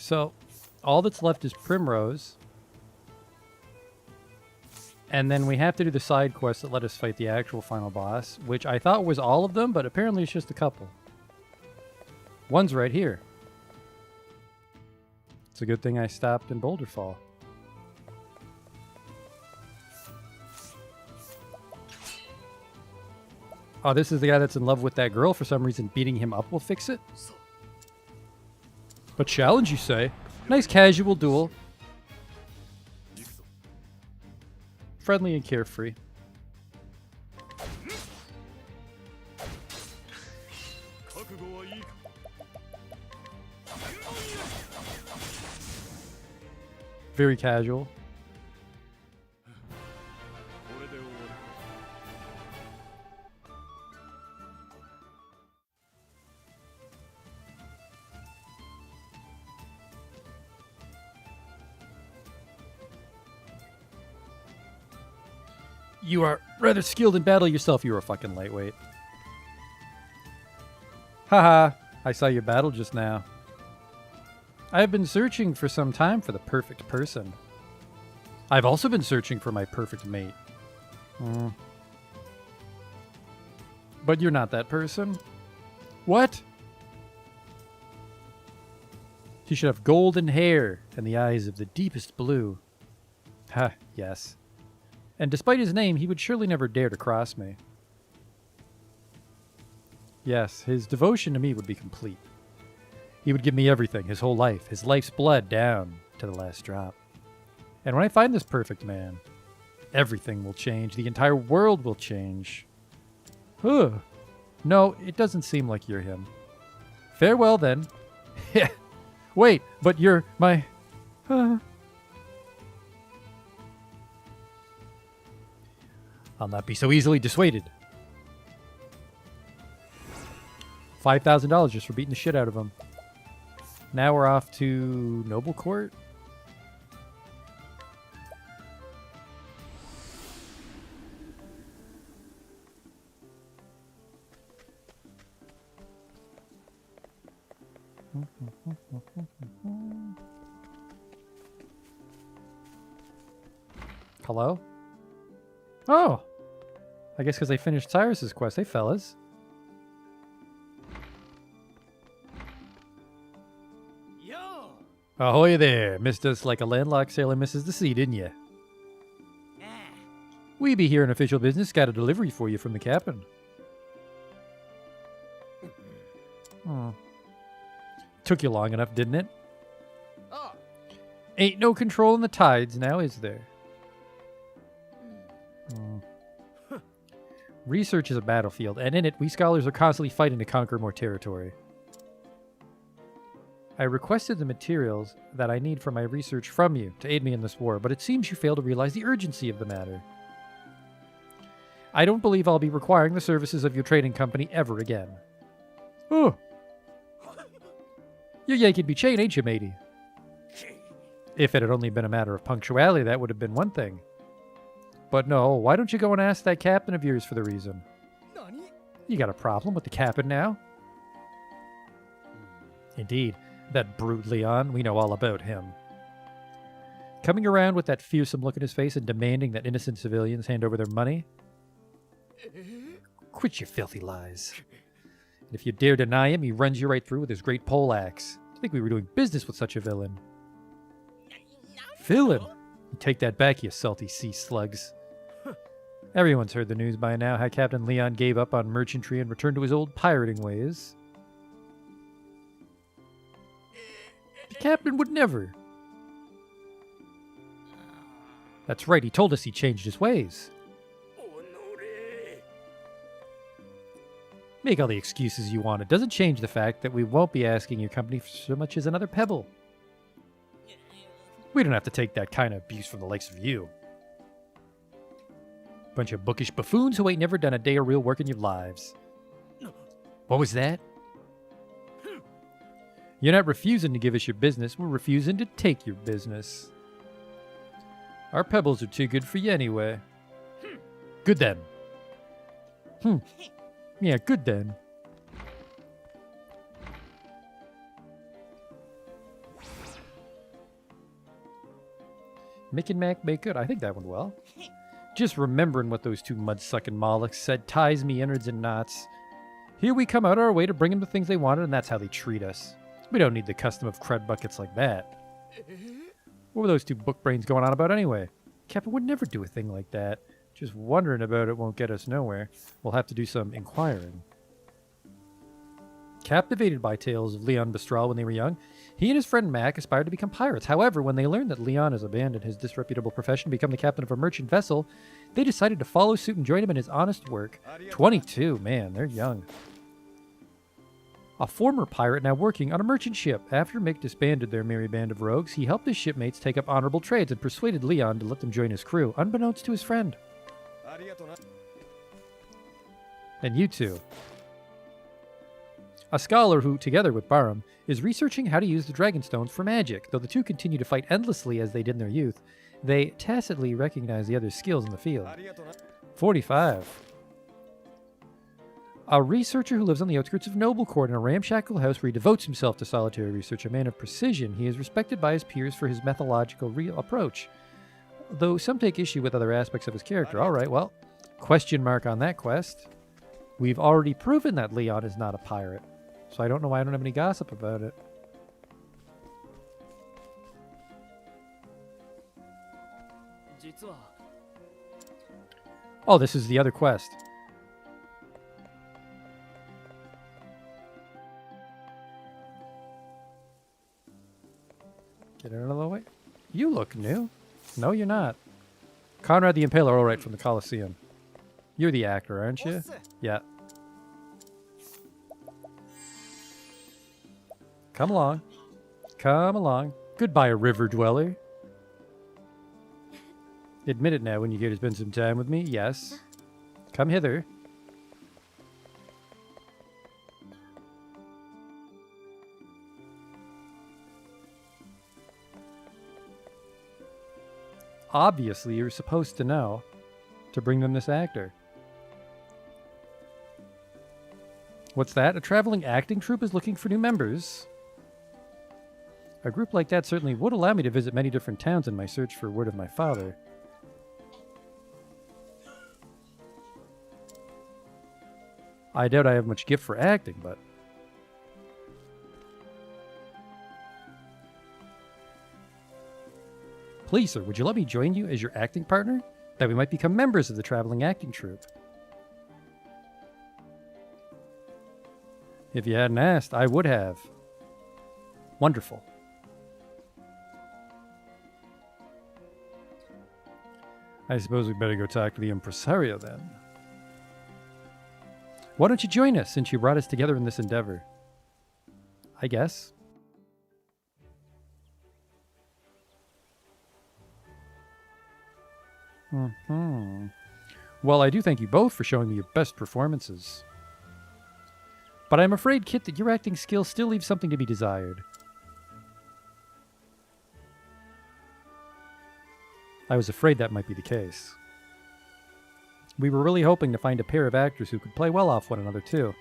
So all that's left is Primrose. And then we have to do the side quests that let us fight the actual final boss, which I thought was all of them, but apparently it's just a couple. One's right here. It's a good thing I stopped in Boulder Fall. Oh, this is the guy that's in love with that girl. For some reason, beating him up will fix it. A challenge, you say? Nice casual duel. Friendly and carefree. Very casual. You are rather skilled in battle yourself. You're a fucking lightweight. Haha, I saw your battle just now. I have been searching for some time for the perfect person. I've also been searching for my perfect mate. But you're not that person. What? She should have golden hair and the eyes of the deepest blue. Ha, yes. And despite his name, he would surely never dare to cross me. Yes, his devotion to me would be complete. He would give me everything, his whole life, his life's blood down to the last drop. And when I find this perfect man, everything will change. The entire world will change. No, it doesn't seem like you're him. Farewell, then. Wait, but you're my... I'll not be so easily dissuaded. $5,000 just for beating the shit out of him. Now we're off to Noble Court. Hello? Oh! I guess because they finished Cyrus's quest. Hey, fellas. Yo! Ahoy there. Missed us like a landlocked sailor misses the sea, didn't you? We be here in official business. Got a delivery for you from the captain. Took you long enough, didn't it? Oh. Ain't no control in the tides now, is there? Research is a battlefield, and in it, we scholars are constantly fighting to conquer more territory. I requested the materials that I need for my research from you to aid me in this war, but it seems you fail to realize the urgency of the matter. I don't believe I'll be requiring the services of your trading company ever again. Oh! You're yanking me chain, ain't you, matey? If it had only been a matter of punctuality, that would have been one thing. But no, why don't you go and ask that captain of yours for the reason? You got a problem with the captain now? Indeed, that brute Leon, we know all about him. Coming around with that fearsome look in his face and demanding that innocent civilians hand over their money? Quit your filthy lies. And if you dare deny him, he runs you right through with his great pole axe. I think we were doing business with such a villain. Villain? You take that back, you salty sea slugs. Everyone's heard the news by now how Captain Leon gave up on merchantry and returned to his old pirating ways. The captain would never. That's right, he told us he changed his ways. Make all the excuses you want. It doesn't change the fact that we won't be asking your company for so much as another pebble. We don't have to take that kind of abuse from the likes of you. Bunch of bookish buffoons who ain't never done a day of real work in your lives. What was that? You're not refusing to give us your business. We're refusing to take your business. Our pebbles are too good for you anyway. Good then. Yeah, good then. Mick and Mac make good. I think that went well. Just remembering what those two mud-sucking mollusks said ties me innards and knots. Here we come out our way to bring them the things they wanted, and that's how they treat us. We don't need the custom of crud buckets like that. What were those two book brains going on about anyway? Kappa would never do a thing like that. Just wondering about it won't get us nowhere. We'll have to do some inquiring. Captivated by tales of Leon Bestral when they were young, he and his friend Mac aspired to become pirates. However, when they learned that Leon has abandoned his disreputable profession to become the captain of a merchant vessel, they decided to follow suit and join him in his honest work. 22, man, they're young. A former pirate now working on a merchant ship. After Mick disbanded their merry band of rogues, he helped his shipmates take up honorable trades and persuaded Leon to let them join his crew, unbeknownst to his friend. And you two. A scholar who, together with Barham, is researching how to use the Dragon Stones for magic. Though the two continue to fight endlessly as they did in their youth, they tacitly recognize the other's skills in the field. 45. A researcher who lives on the outskirts of Noblecourt in a ramshackle house where he devotes himself to solitary research. A man of precision, he is respected by his peers for his methodological approach. Though some take issue with other aspects of his character. Alright, well, question mark on that quest. We've already proven that Leon is not a pirate. So I don't know why I don't have any gossip about it. Oh, this is the other quest. Get it out of the way. You look new. No, you're not. Conrad the Impaler, all right, from the Colosseum. You're the actor, aren't you? Yeah. Come along. Come along. Goodbye, river dweller. Admit it now when you get to spend some time with me. Yes. Come hither. Obviously, you're supposed to know to bring them this actor. What's that? A traveling acting troupe is looking for new members. A group like that certainly would allow me to visit many different towns in my search for word of my father. I doubt I have much gift for acting, but... Please, sir, would you let me join you as your acting partner? That we might become members of the traveling acting troupe. If you hadn't asked, I would have. Wonderful. I suppose we better go talk to the impresario then. Why don't you join us since you brought us together in this endeavor? I guess. Well, I do thank you both for showing me your best performances. But I'm afraid, Kit, that your acting skills still leave something to be desired. I was afraid that might be the case. We were really hoping to find a pair of actors who could play well off one another, too.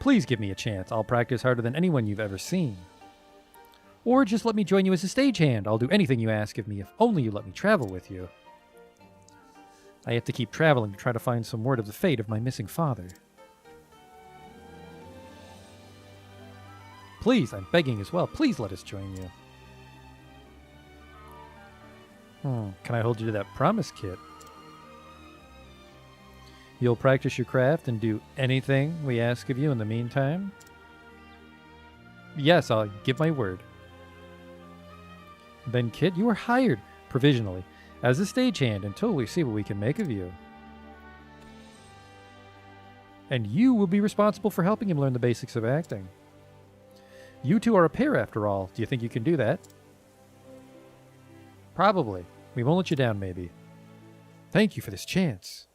Please give me a chance. I'll practice harder than anyone you've ever seen. Or just let me join you as a stagehand. I'll do anything you ask of me if only you let me travel with you. I have to keep traveling to try to find some word of the fate of my missing father. Please, I'm begging as well. Please let us join you. Can I hold you to that promise, Kit? You'll practice your craft and do anything we ask of you in the meantime? Yes, I'll give my word. Then, Kit, you are hired, provisionally, as a stagehand until we see what we can make of you. And you will be responsible for helping him learn the basics of acting. You two are a pair, after all. Do you think you can do that? Probably. We won't let you down, maybe. Thank you for this chance.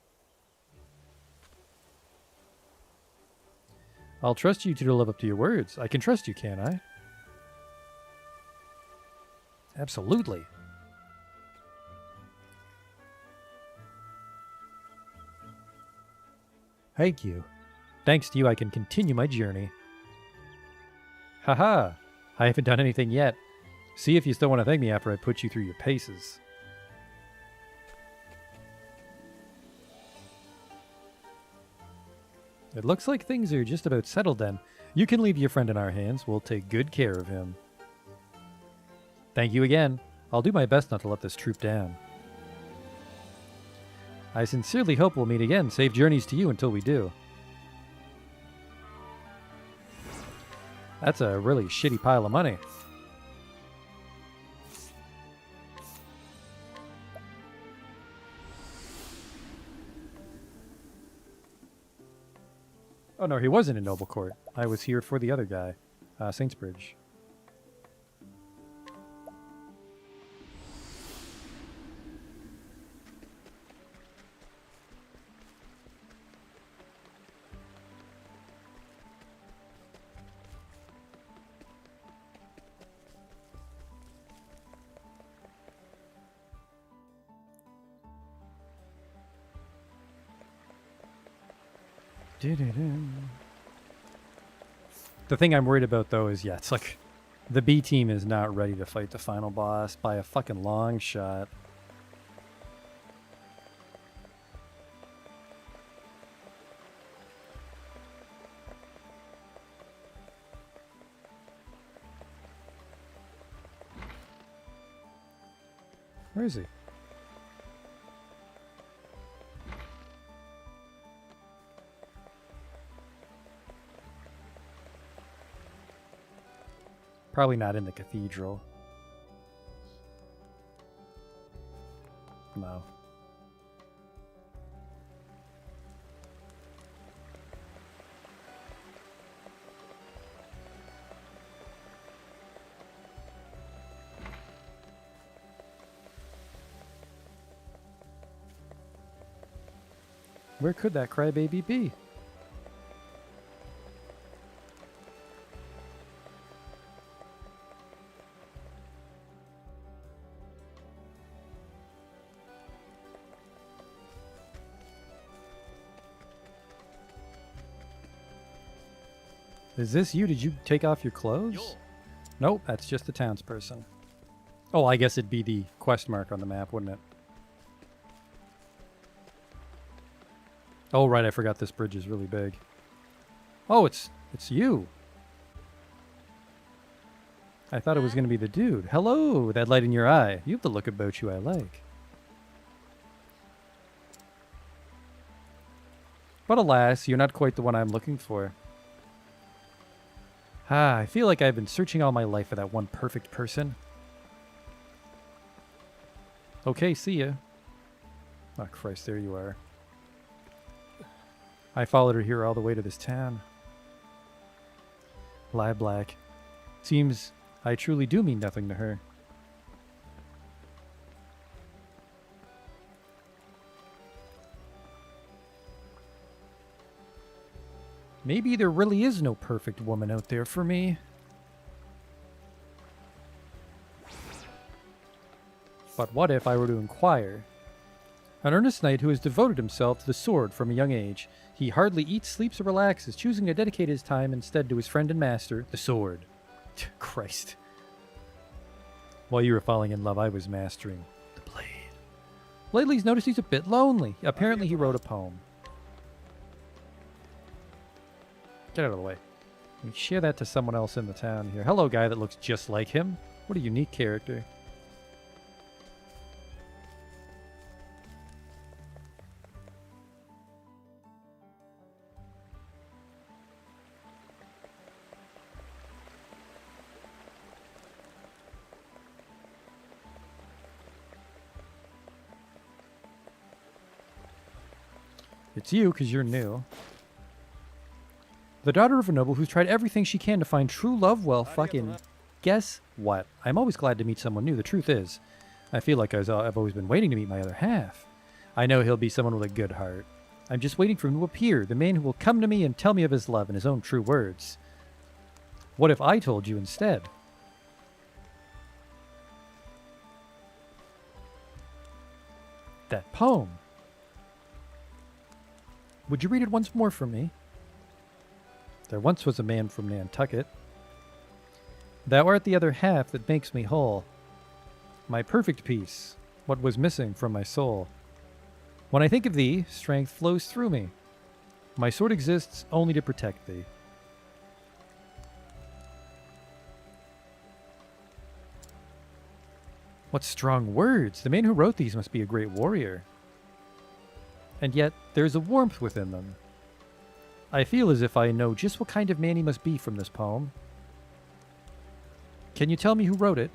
I'll trust you two to live up to your words. I can trust you, can't I? Absolutely. Thank you. Thanks to you, I can continue my journey. Haha, I haven't done anything yet. See if you still want to thank me after I put you through your paces. It looks like things are just about settled then. You can leave your friend in our hands. We'll take good care of him. Thank you again. I'll do my best not to let this troop down. I sincerely hope we'll meet again. Safe journeys to you until we do. That's a really shitty pile of money. Oh no, he wasn't in Noble Court. I was here for the other guy, Saintsbridge. The thing I'm worried about, though, is, yeah, it's like the B team is not ready to fight the final boss by a fucking long shot. Where is he? Probably not in the cathedral. No. Where could that crybaby be? Is this you? Did you take off your clothes? Nope, that's just the townsperson. Oh, I guess it'd be the quest mark on the map, wouldn't it? Oh, right, I forgot this bridge is really big. Oh, it's you. I thought it was going to be the dude. Hello, that light in your eye. You have the look about you I like. But alas, you're not quite the one I'm looking for. I feel like I've been searching all my life for that one perfect person. Okay, see ya. Oh, Christ, there you are. I followed her here all the way to this town. Lie black. Seems I truly do mean nothing to her. Maybe there really is no perfect woman out there for me. But what if I were to inquire? An earnest knight who has devoted himself to the sword from a young age. He hardly eats, sleeps, or relaxes, choosing to dedicate his time instead to his friend and master, the sword. Christ. While you were falling in love, I was mastering the blade. Lately, he's noticed he's a bit lonely. Apparently, he wrote a poem. Get out of the way. Let me share that to someone else in the town here. Hello, guy that looks just like him. What a unique character. It's you, because you're new. The daughter of a noble who's tried everything she can to find true love. Well, fucking guess what? I'm always glad to meet someone new. The truth is, I feel like I've always been waiting to meet my other half. I know he'll be someone with a good heart. I'm just waiting for him to appear, the man who will come to me and tell me of his love in his own true words. What if I told you instead? That poem. Would you read it once more for me? There once was a man from Nantucket. Thou art the other half that makes me whole. My perfect peace, what was missing from my soul. When I think of thee, strength flows through me. My sword exists only to protect thee. What strong words! The man who wrote these must be a great warrior. And yet, there's a warmth within them. I feel as if I know just what kind of man he must be from this poem. Can you tell me who wrote it?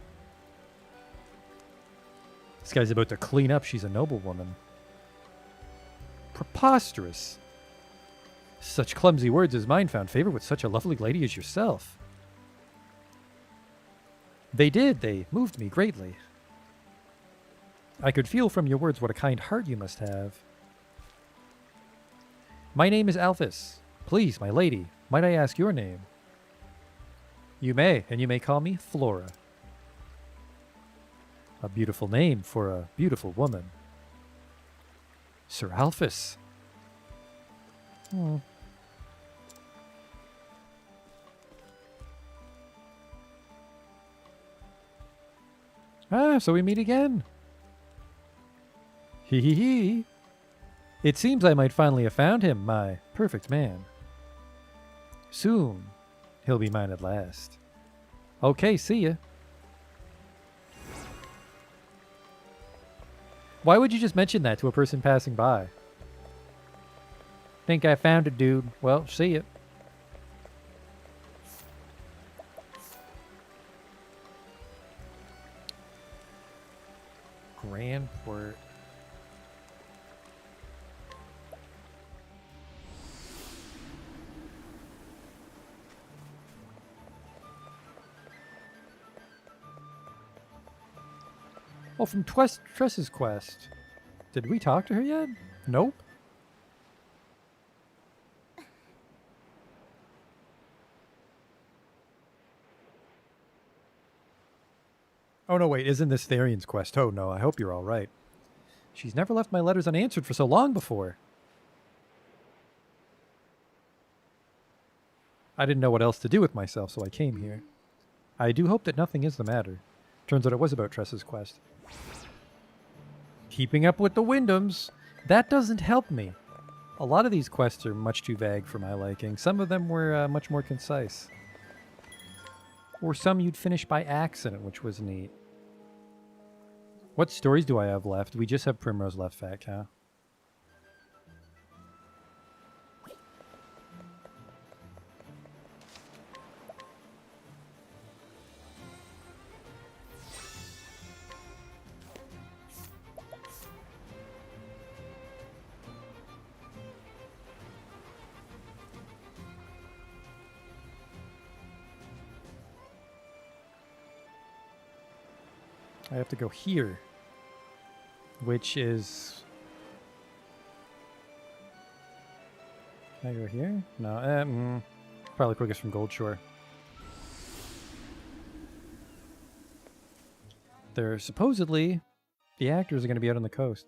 This guy's about to clean up. She's a noblewoman. Preposterous. Such clumsy words as mine found favor with such a lovely lady as yourself. They did. They moved me greatly. I could feel from your words what a kind heart you must have. My name is Alphys. Please, my lady, might I ask your name? You may, and you may call me Flora. A beautiful name for a beautiful woman. Sir Alphys. Ah, so we meet again. Hee hee hee. It seems I might finally have found him, my perfect man. Soon, he'll be mine at last. Okay, see ya. Why would you just mention that to a person passing by? Think I found it, dude. Well, see ya. Grandport. Oh, from Tress's quest. Did we talk to her yet? Nope. Oh no, wait, isn't this Therian's quest? Oh no, I hope you're all right. She's never left my letters unanswered for so long before. I didn't know what else to do with myself, so I came here. I do hope that nothing is the matter. Turns out it was about Tress's quest. Keeping up with the Wyndhams. That doesn't help me. A lot of these quests are much too vague for my liking. Some of them were much more concise. Or some you'd finish by accident, which was neat. What stories do I have left? We just have Primrose left, Fat Cow. I have to go here, which is... Can I go here? No, probably quickest from Goldshore. They're supposedly, the actors are going to be out on the coast.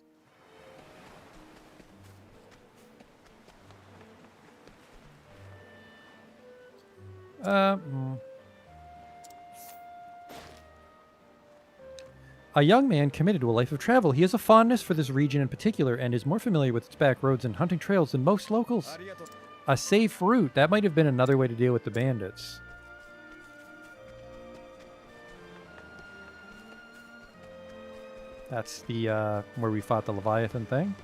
A young man committed to a life of travel. He has a fondness for this region in particular and is more familiar with its back roads and hunting trails than most locals. A safe route. That might have been another way to deal with the bandits. That's the, where we fought the Leviathan thing.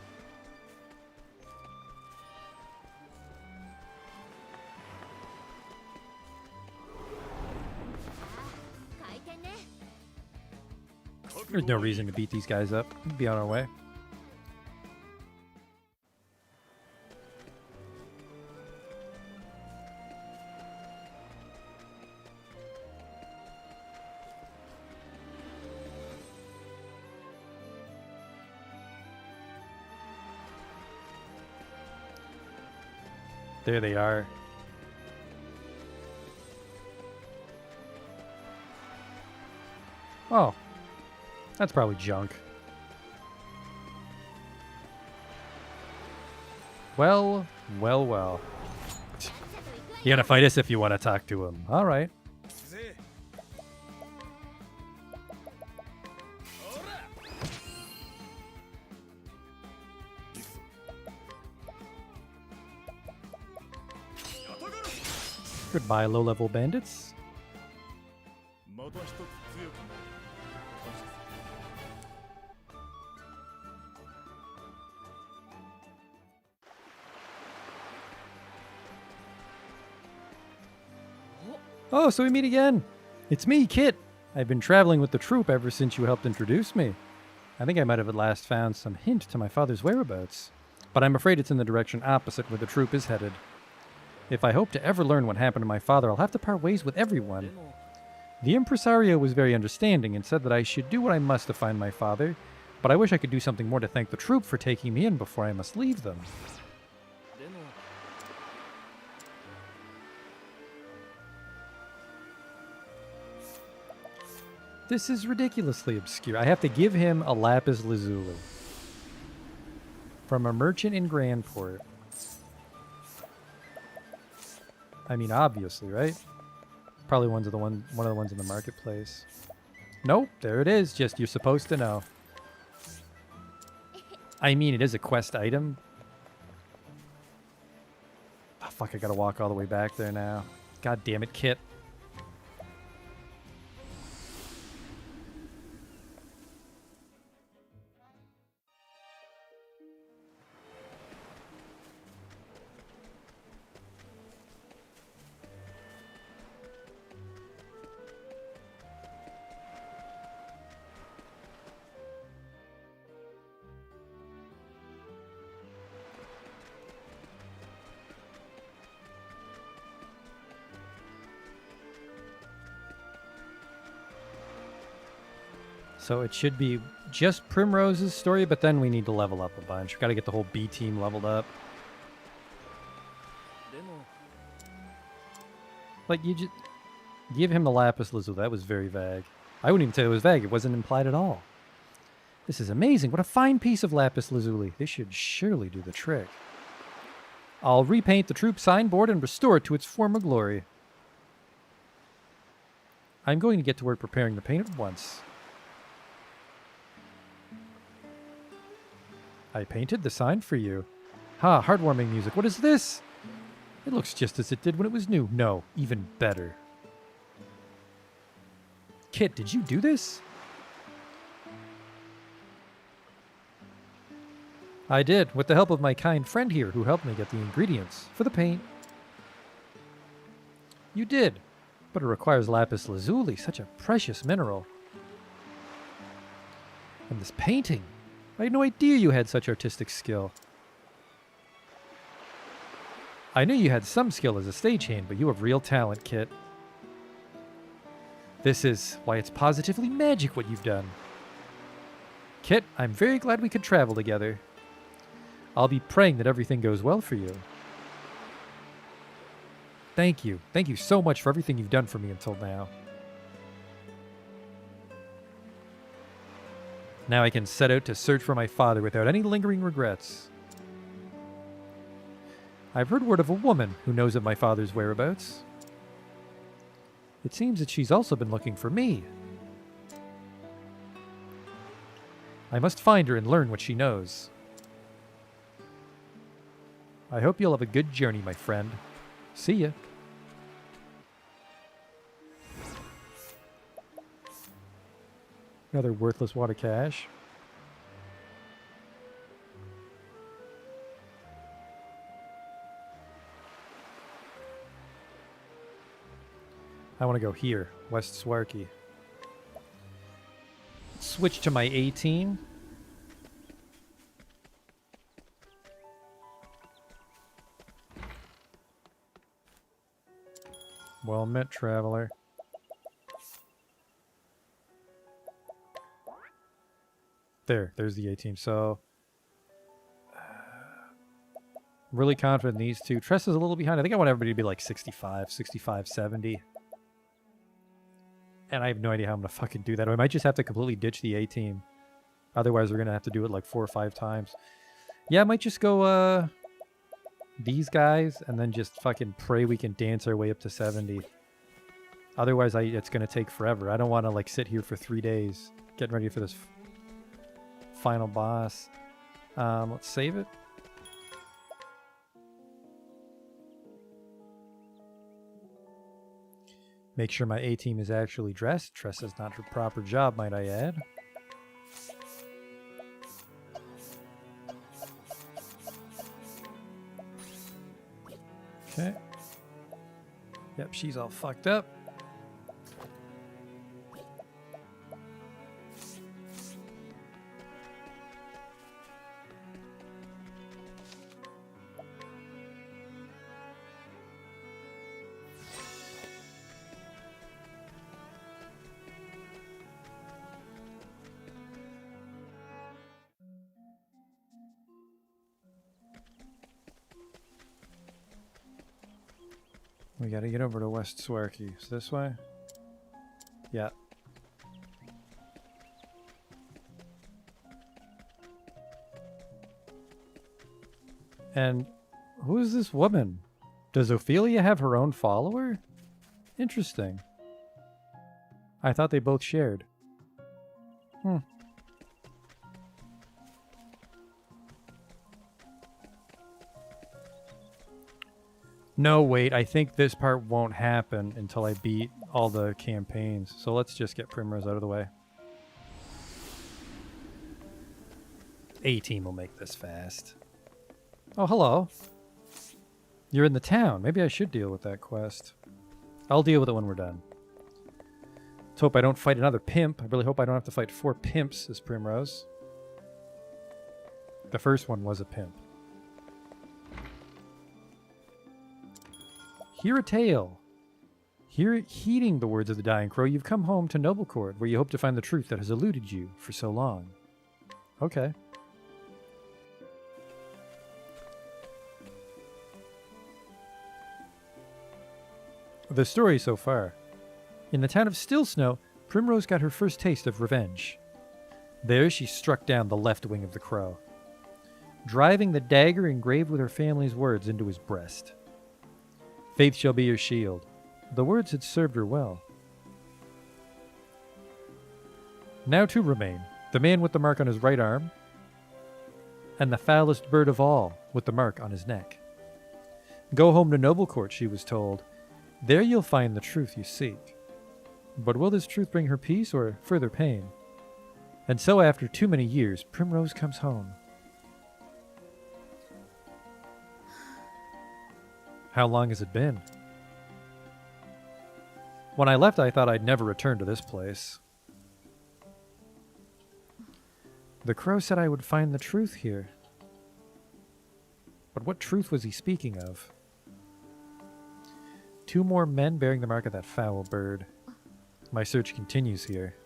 There's no reason to beat these guys up. We'll be on our way. There they are. Oh. That's probably junk. Well, well, well. You gotta fight us if you want to talk to him. All right. Goodbye, low-level bandits. また一つ強くなる。Oh, so we meet again. It's me, Kit. I've been traveling with the troop ever since you helped introduce me. I think I might have at last found some hint to my father's whereabouts, but I'm afraid it's in the direction opposite where the troop is headed. If I hope to ever learn what happened to my father, I'll have to part ways with everyone. The impresario was very understanding and said that I should do what I must to find my father, but I wish I could do something more to thank the troop for taking me in before I must leave them. This is ridiculously obscure. I have to give him a lapis lazuli from a merchant in Grandport. I mean, obviously, right? Probably one of the ones in the marketplace. Nope, there it is. Just you're supposed to know. I mean, it is a quest item. Oh, fuck, I gotta walk all the way back there now. God damn it, Kit. So it should be just Primrose's story, but then we need to level up a bunch. We've got to get the whole B team leveled up. Like, you just give him the lapis lazuli. That was very vague. I wouldn't even say it was vague. It wasn't implied at all. This is amazing. What a fine piece of lapis lazuli. This should surely do the trick. I'll repaint the troop signboard and restore it to its former glory. I'm going to get to work preparing the paint at once. I painted the sign for you. Ha, heartwarming music. What is this? It looks just as it did when it was new. No, even better. Kit, did you do this? I did, with the help of my kind friend here who helped me get the ingredients for the paint. You did, but it requires lapis lazuli, such a precious mineral. And this painting. I had no idea you had such artistic skill. I knew you had some skill as a stagehand, but you have real talent, Kit. This is why it's positively magic what you've done. Kit, I'm very glad we could travel together. I'll be praying that everything goes well for you. Thank you. Thank you so much for everything you've done for me until now. Now I can set out to search for my father without any lingering regrets. I've heard word of a woman who knows of my father's whereabouts. It seems that she's also been looking for me. I must find her and learn what she knows. I hope you'll have a good journey, my friend. See ya. Another worthless wad of cash. I want to go here, West Swarky. Switch to my A team. Well met, traveler. There's the A team. So, really confident in these two. Tress is a little behind. I think I want everybody to be like 65, 70. And I have no idea how I'm going to fucking do that. I might just have to completely ditch the A team. Otherwise, we're going to have to do it like 4 or 5 times. Yeah, I might just go these guys and then just fucking pray we can dance our way up to 70. Otherwise, it's going to take forever. I don't want to like sit here for 3 days getting ready for this final boss. Let's save it. Make sure my A-team is actually dressed. Dress is not her proper job, might I add. Okay. Yep, she's all fucked up. We gotta get over to West Swarky. Is this way? Yeah. And who is this woman? Does Ophelia have her own follower? Interesting. I thought they both shared. No, wait, I think this part won't happen until I beat all the campaigns. So let's just get Primrose out of the way. A-team will make this fast. Oh, hello. You're in the town. Maybe I should deal with that quest. I'll deal with it when we're done. Let's hope I don't fight another pimp. I really hope I don't have to fight 4 pimps as Primrose. The first one was a pimp. Hear a tale. Heeding the words of the dying crow, you've come home to Noble Court, where you hope to find the truth that has eluded you for so long. Okay. The story so far. In the town of Still Snow, Primrose got her first taste of revenge. There she struck down the left wing of the crow, driving the dagger engraved with her family's words into his breast. Faith shall be your shield. The words had served her well. Now 2 remain. The man with the mark on his right arm, and the foulest bird of all with the mark on his neck. Go home to Noble Court, she was told. There you'll find the truth you seek. But will this truth bring her peace or further pain? And so after too many years, Primrose comes home. How long has it been? When I left, I thought I'd never return to this place. The crow said I would find the truth here. But what truth was he speaking of? 2 more men bearing the mark of that foul bird. My search continues here.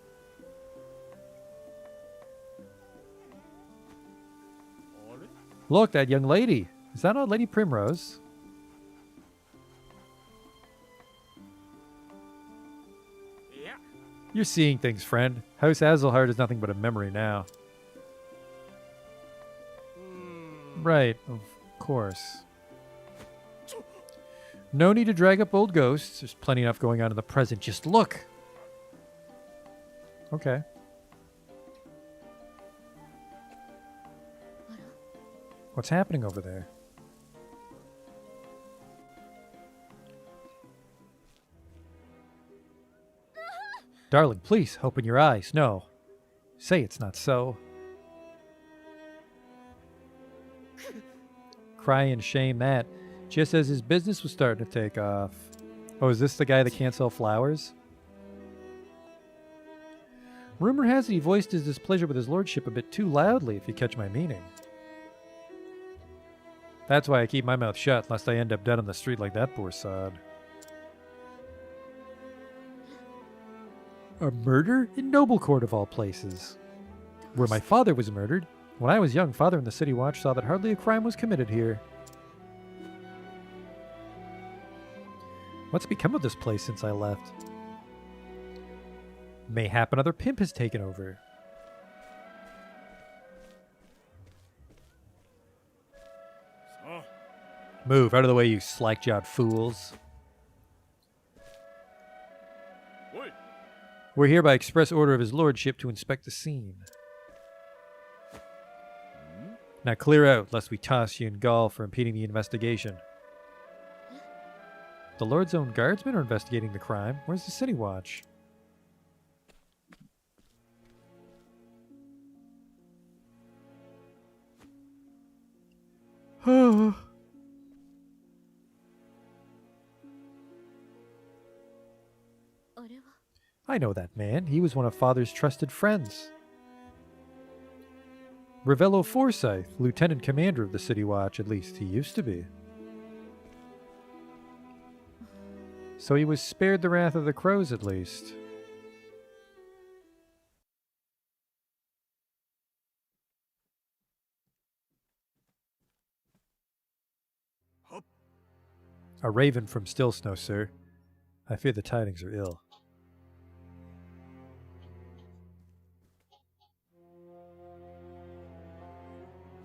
Look, that young lady. Is that old Lady Primrose? You're seeing things, friend. House Hazelhart is nothing but a memory now. Right, of course. No need to drag up old ghosts. There's plenty enough going on in the present. Just look! Okay. What's happening over there? Darling, please, open your eyes. No. Say it's not so. Cry and shame that. Just as his business was starting to take off. Oh, is this the guy that can't sell flowers? Rumor has it he voiced his displeasure with his lordship a bit too loudly, if you catch my meaning. That's why I keep my mouth shut, lest I end up dead on the street like that poor sod. A murder in Noble Court of all places. Where my father was murdered. When I was young, Father and the City Watch saw that hardly a crime was committed here. What's become of this place since I left? Mayhap another pimp has taken over. Move out of the way, you slack-jawed fools. We're here by express order of his lordship to inspect the scene. Now clear out, lest we toss you in gall for impeding the investigation. The Lord's own guardsmen are investigating the crime. Where's the city watch? I know that man. He was one of Father's trusted friends. Ravello Forsyth, Lieutenant Commander of the City Watch, at least he used to be. So he was spared the wrath of the crows, at least. A raven from Stillsnow, sir. I fear the tidings are ill.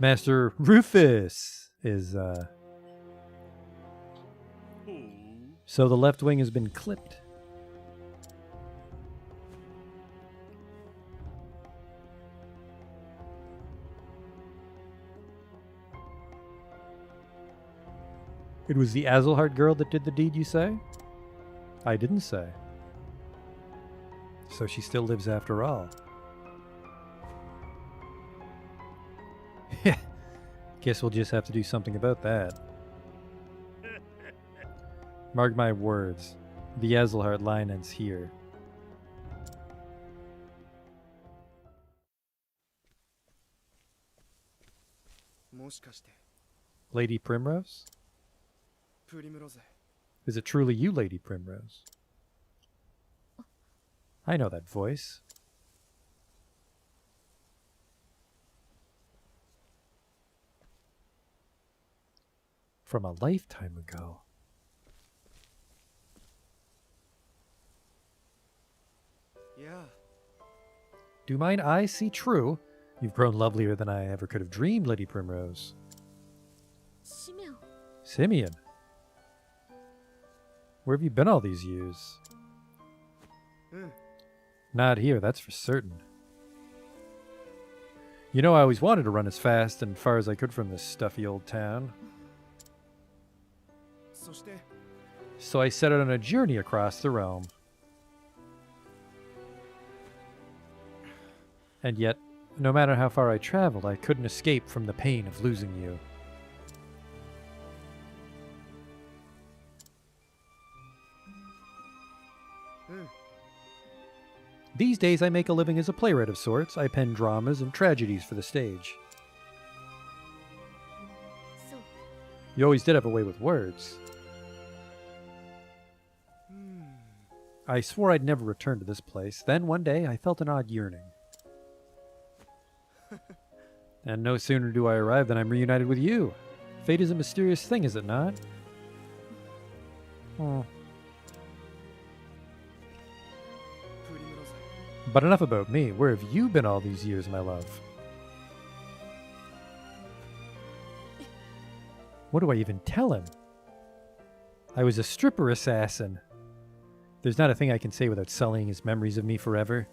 Master Rufus is, So the left wing has been clipped. It was the Azelhart girl that did the deed, you say? I didn't say. So she still lives after all. Guess we'll just have to do something about that. Mark my words. The Azelhart line ends here. Lady Primrose? Is it truly you, Lady Primrose? I know that voice. From a lifetime ago. Yeah. Do mine eyes see true? You've grown lovelier than I ever could have dreamed, Lady Primrose. Simeon. Where have you been all these years? Not here, that's for certain. You know, I always wanted to run as fast and far as I could from this stuffy old town. So I set out on a journey across the realm. And yet, no matter how far I traveled, I couldn't escape from the pain of losing you. These days I make a living as a playwright of sorts. I pen dramas and tragedies for the stage. You always did have a way with words. I swore I'd never return to this place. Then one day I felt an odd yearning. And no sooner do I arrive than I'm reunited with you. Fate is a mysterious thing, is it not? Oh. But enough about me. Where have you been all these years, my love? What do I even tell him? I was a stripper assassin. There's not a thing I can say without sullying his memories of me forever.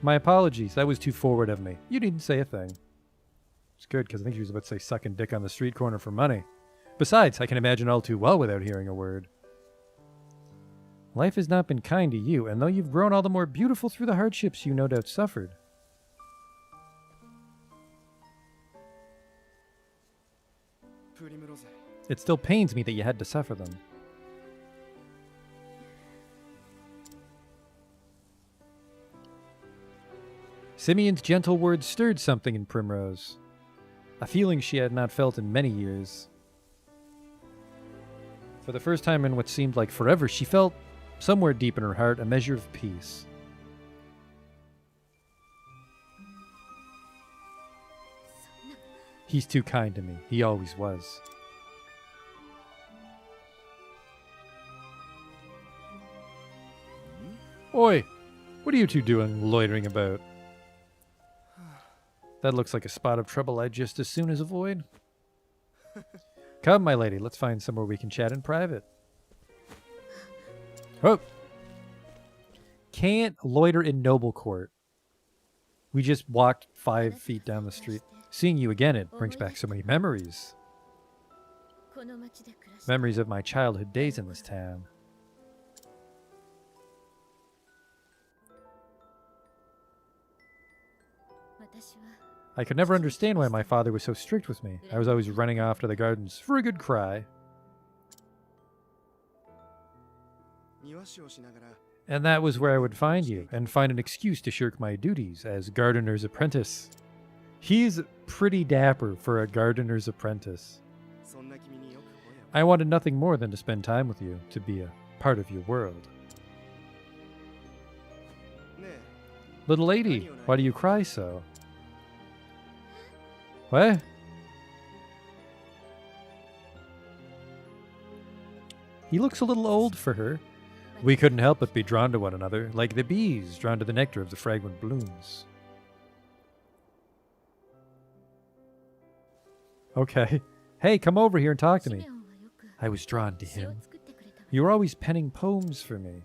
My apologies. That was too forward of me. You needn't say a thing. It's good, because I think she was about to say sucking dick on the street corner for money. Besides, I can imagine all too well without hearing a word. Life has not been kind to you, and though you've grown all the more beautiful through the hardships you no doubt suffered. It still pains me that you had to suffer them. Simeon's gentle words stirred something in Primrose, a feeling she had not felt in many years. For the first time in what seemed like forever, she felt, somewhere deep in her heart, a measure of peace. He's too kind to me. He always was. Oi! What are you two doing, loitering about? That looks like a spot of trouble I'd just as soon as avoid. Come, my lady, let's find somewhere we can chat in private. Oh! Can't loiter in Noble Court. We just walked 5 feet down the street. Seeing you again, it brings back so many memories. Memories of my childhood days in this town. I could never understand why my father was so strict with me. I was always running off to the gardens for a good cry. And that was where I would find you, and find an excuse to shirk my duties as gardener's apprentice. He's pretty dapper for a gardener's apprentice. I wanted nothing more than to spend time with you, to be a part of your world. Little lady, why do you cry so? What? He looks a little old for her. We couldn't help but be drawn to one another, like the bees drawn to the nectar of the fragrant blooms. Okay. Hey, come over here and talk to me. I was drawn to him. You were always penning poems for me.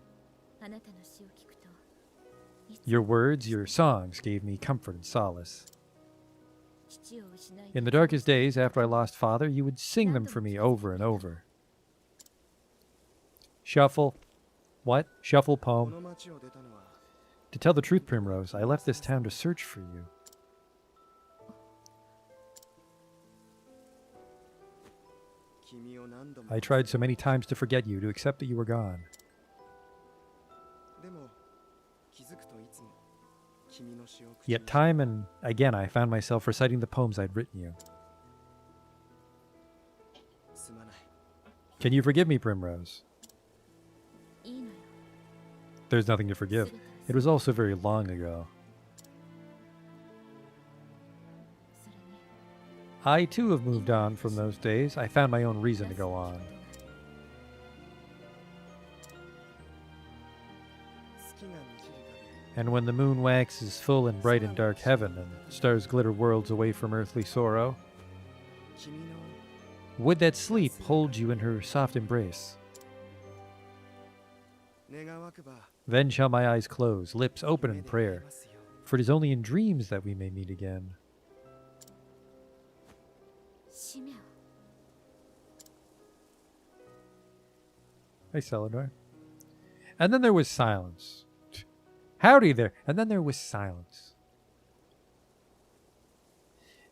Your words, your songs gave me comfort and solace. In the darkest days after I lost father, you would sing them for me over and over. Shuffle. What? Shuffle poem. To tell the truth, Primrose, I left this town to search for you. I tried so many times to forget you, to accept that you were gone. Yet time and again I found myself reciting the poems I'd written you. Can you forgive me, Primrose? There's nothing to forgive. It was all so very long ago. I too have moved on from those days. I found my own reason to go on. And when the moon waxes full in bright and dark heaven, and stars glitter worlds away from earthly sorrow, would that sleep hold you in her soft embrace? Then shall my eyes close, lips open in prayer, for it is only in dreams that we may meet again. Hey, Celador. And then there was silence. Howdy there. And then there was silence.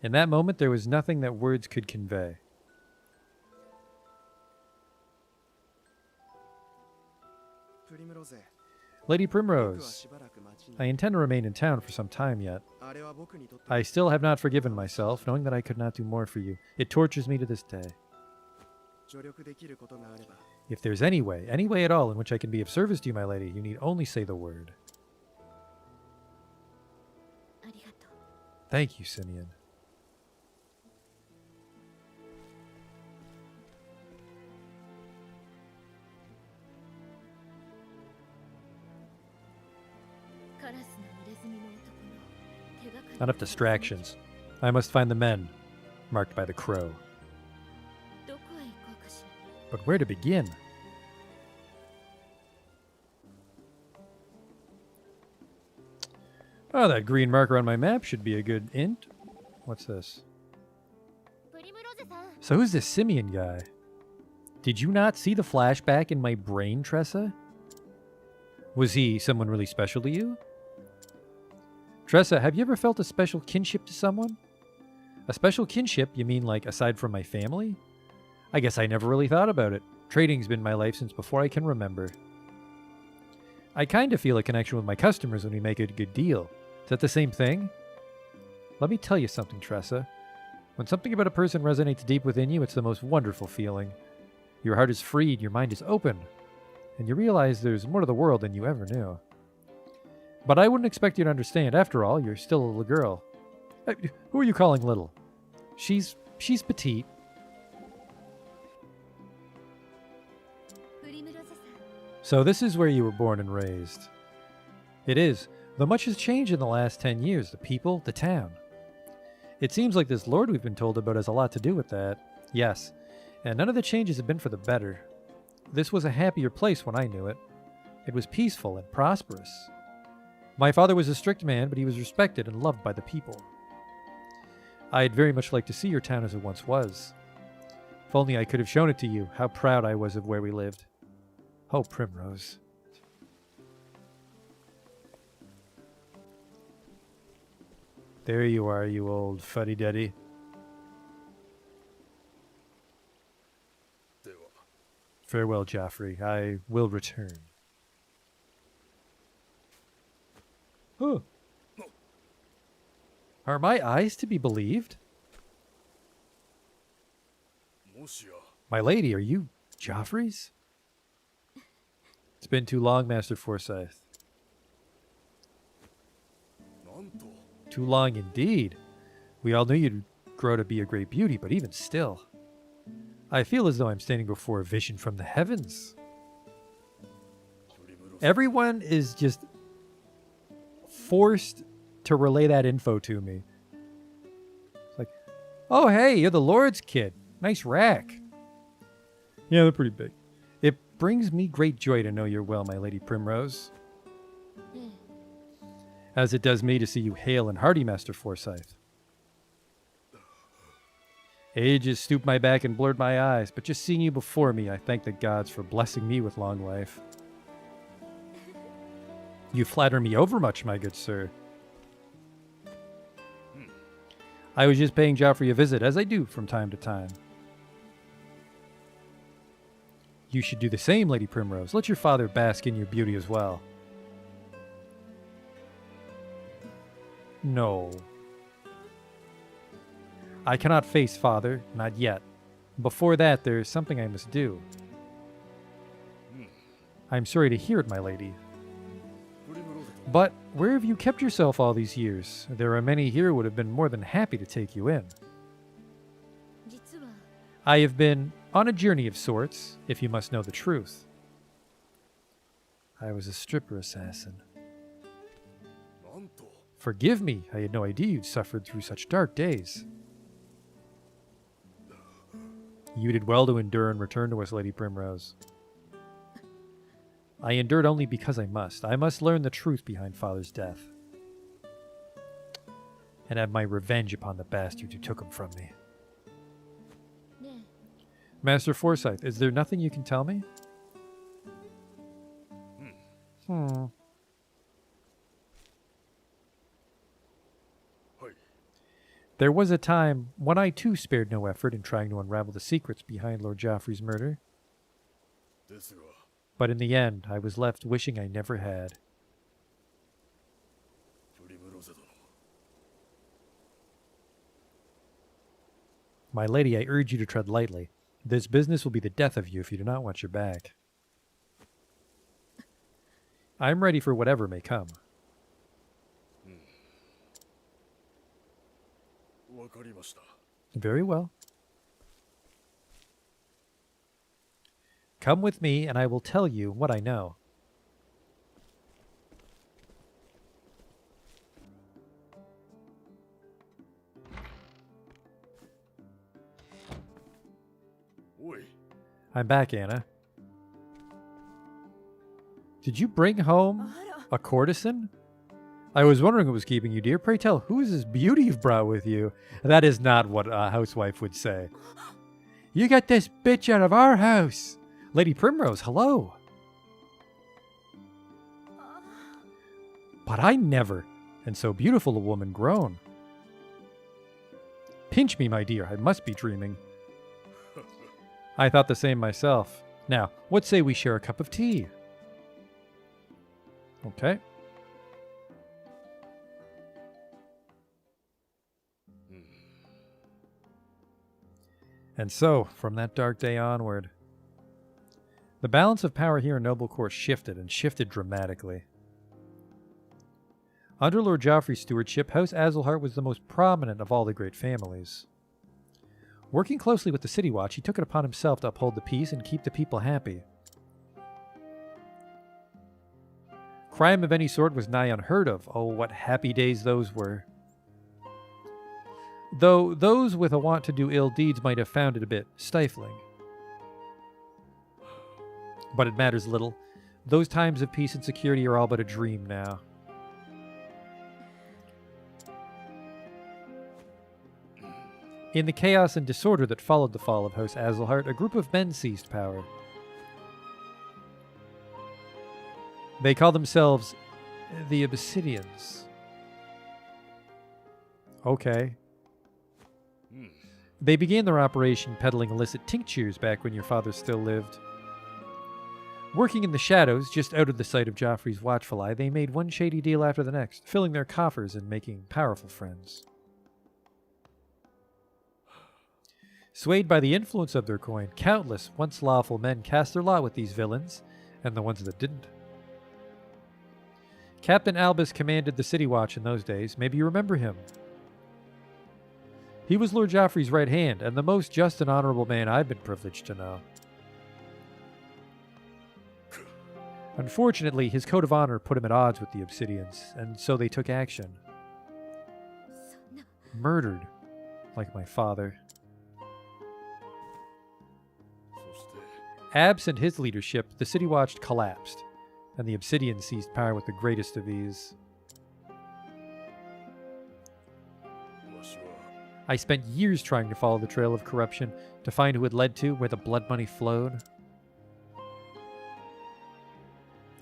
In that moment, there was nothing that words could convey. Lady Primrose, I intend to remain in town for some time yet. I still have not forgiven myself, knowing that I could not do more for you. It tortures me to this day. If there's any way at all in which I can be of service to you, my lady, you need only say the word. Thank you, Simeon. Enough distractions. I must find the men, marked by the crow. But where to begin? Oh, that green marker on my map should be a good int. What's this? So who's this Simeon guy? Did you not see the flashback in my brain, Tressa? Was he someone really special to you? Tressa, have you ever felt a special kinship to someone? A special kinship, you mean like aside from my family? I guess I never really thought about it. Trading's been my life since before I can remember. I kind of feel a connection with my customers when we make a good deal. Is that the same thing? Let me tell you something, Tressa. When something about a person resonates deep within you, it's the most wonderful feeling. Your heart is freed, your mind is open, and you realize there's more to the world than you ever knew. But I wouldn't expect you to understand. After all, you're still a little girl. Who are you calling little? She's petite. So this is where you were born and raised. It is, though much has changed in the last 10 years. The people, the town. It seems like this lord we've been told about has a lot to do with that. Yes, and none of the changes have been for the better. This was a happier place when I knew it. It was peaceful and prosperous. My father was a strict man, but he was respected and loved by the people. I'd very much like to see your town as it once was. If only I could have shown it to you, how proud I was of where we lived. Oh, Primrose. There you are, you old fuddy-duddy. では Farewell, Joffrey. I will return. Huh. Are my eyes to be believed? もしや My lady, are you Joffrey's? It's been too long, Master Forsyth. なんと Too long indeed. We all knew you'd grow to be a great beauty, but even still, I feel as though I'm standing before a vision from the heavens. プリムロス Everyone is just forced to relay that info to me. It's like, oh, hey, you're the Lord's kid. Nice rack. Yeah, they're pretty big. It brings me great joy to know you're well, my Lady Primrose. As it does me to see you hale and hearty, Master Forsyth. Age has stooped my back and blurred my eyes, but just seeing you before me, I thank the gods for blessing me with long life. You flatter me overmuch, my good sir. I was just paying Joffrey a visit, as I do from time to time. You should do the same, Lady Primrose. Let your father bask in your beauty as well. No. I cannot face father, not yet. Before that, there is something I must do. I'm sorry to hear it, my lady. プリムローズ But where have you kept yourself all these years? There are many here who would have been more than happy to take you in. 実は I have been on a journey of sorts, if you must know the truth. I was a stripper assassin. なんと Forgive me, I had no idea you'd suffered through such dark days. You did well to endure and return to us, Lady Primrose. I endured only because I must. I must learn the truth behind Father's death. And have my revenge upon the bastard who took him from me. ね Master Forsyth, is there nothing you can tell me? Hmm. はい There was a time when I too spared no effort in trying to unravel the secrets behind Lord Joffrey's murder. ですが But in the end, I was left wishing I never had. プリムローゼ殿 My lady, I urge you to tread lightly. This business will be the death of you if you do not watch your back. I'm ready for whatever may come. わかりました Very well. Come with me, and I will tell you what I know. おい I'm back, Anna. Did you bring home あら a courtesan? I was wondering what was keeping you, dear. Pray tell, who is this beauty you've brought with you? That is not what a housewife would say. You got this bitch out of our house. Lady Primrose, hello. But I never, and so beautiful a woman grown. Pinch me, my dear, I must be dreaming. I thought the same myself. Now, what say we share a cup of tea? Okay. And so, from that dark day onward, the balance of power here in Noble Court shifted, and shifted dramatically. Under Lord Joffrey's stewardship, House Azelhart was the most prominent of all the great families. Working closely with the City Watch, he took it upon himself to uphold the peace and keep the people happy. Crime of any sort was nigh unheard of. Oh, what happy days those were. Though those with a want to do ill deeds might have found it a bit stifling. But it matters little. Those times of peace and security are all but a dream now. In the chaos and disorder that followed the fall of House Azelhart, a group of men seized power. They call themselves the Obsidians. Okay. They began their operation peddling illicit tinctures back when your father still lived. Working in the shadows, just out of the sight of Joffrey's watchful eye, they made one shady deal after the next, filling their coffers and making powerful friends. Swayed by the influence of their coin, countless once lawful men cast their lot with these villains, and the ones that didn't. Captain Albus commanded the City Watch in those days. Maybe you remember him. He was Lord Joffrey's right hand, and the most just and honorable man I've been privileged to know. Unfortunately, his code of honor put him at odds with the Obsidians, and so they took action. Murdered, like my father. Absent his leadership, the City Watch collapsed, and the Obsidians seized power with the greatest of ease. I spent years trying to follow the trail of corruption, to find who it led to, where the blood money flowed.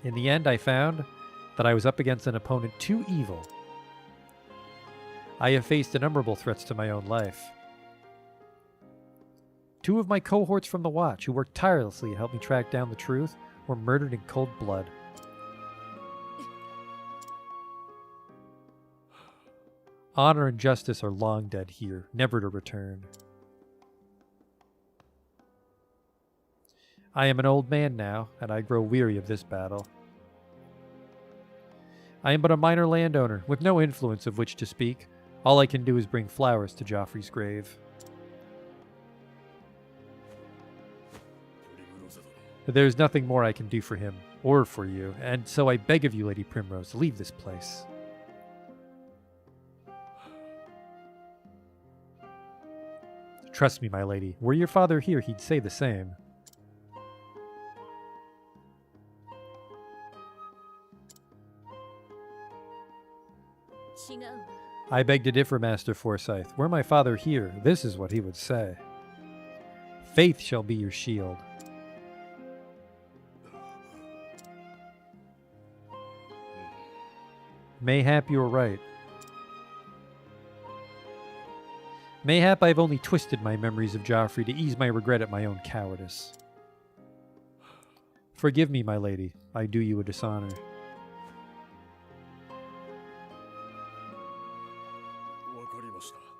In the end, I found that I was up against an opponent too evil. I have faced innumerable threats to my own life. 2 of my cohorts from the Watch, who worked tirelessly to help me track down the truth, were murdered in cold blood. Honor and justice are long dead here, never to return. I am an old man now, and I grow weary of this battle. I am but a minor landowner, with no influence of which to speak. All I can do is bring flowers to Joffrey's grave. There is nothing more I can do for him, or for you, and so I beg of you, Lady Primrose, leave this place. Trust me, my lady, were your father here, he'd say the same. I beg to differ, Master Forsyth. Were my father here, this is what he would say. Faith shall be your shield. Mayhap you are right. Mayhap I have only twisted my memories of Joffrey to ease my regret at my own cowardice. Forgive me, my lady. I do you a dishonor.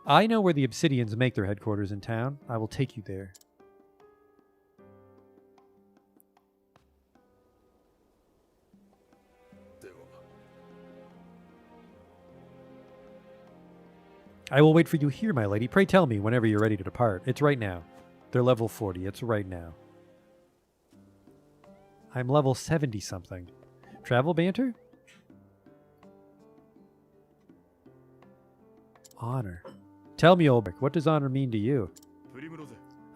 I know where the Obsidians make their headquarters in town. I will take you there. I will wait for you here, my lady. Pray tell me whenever you're ready to depart. It's right now. They're level 40. It's right now. I'm level 70-something. Travel banter? Honor. Tell me, Ulbrich, what does honor mean to you?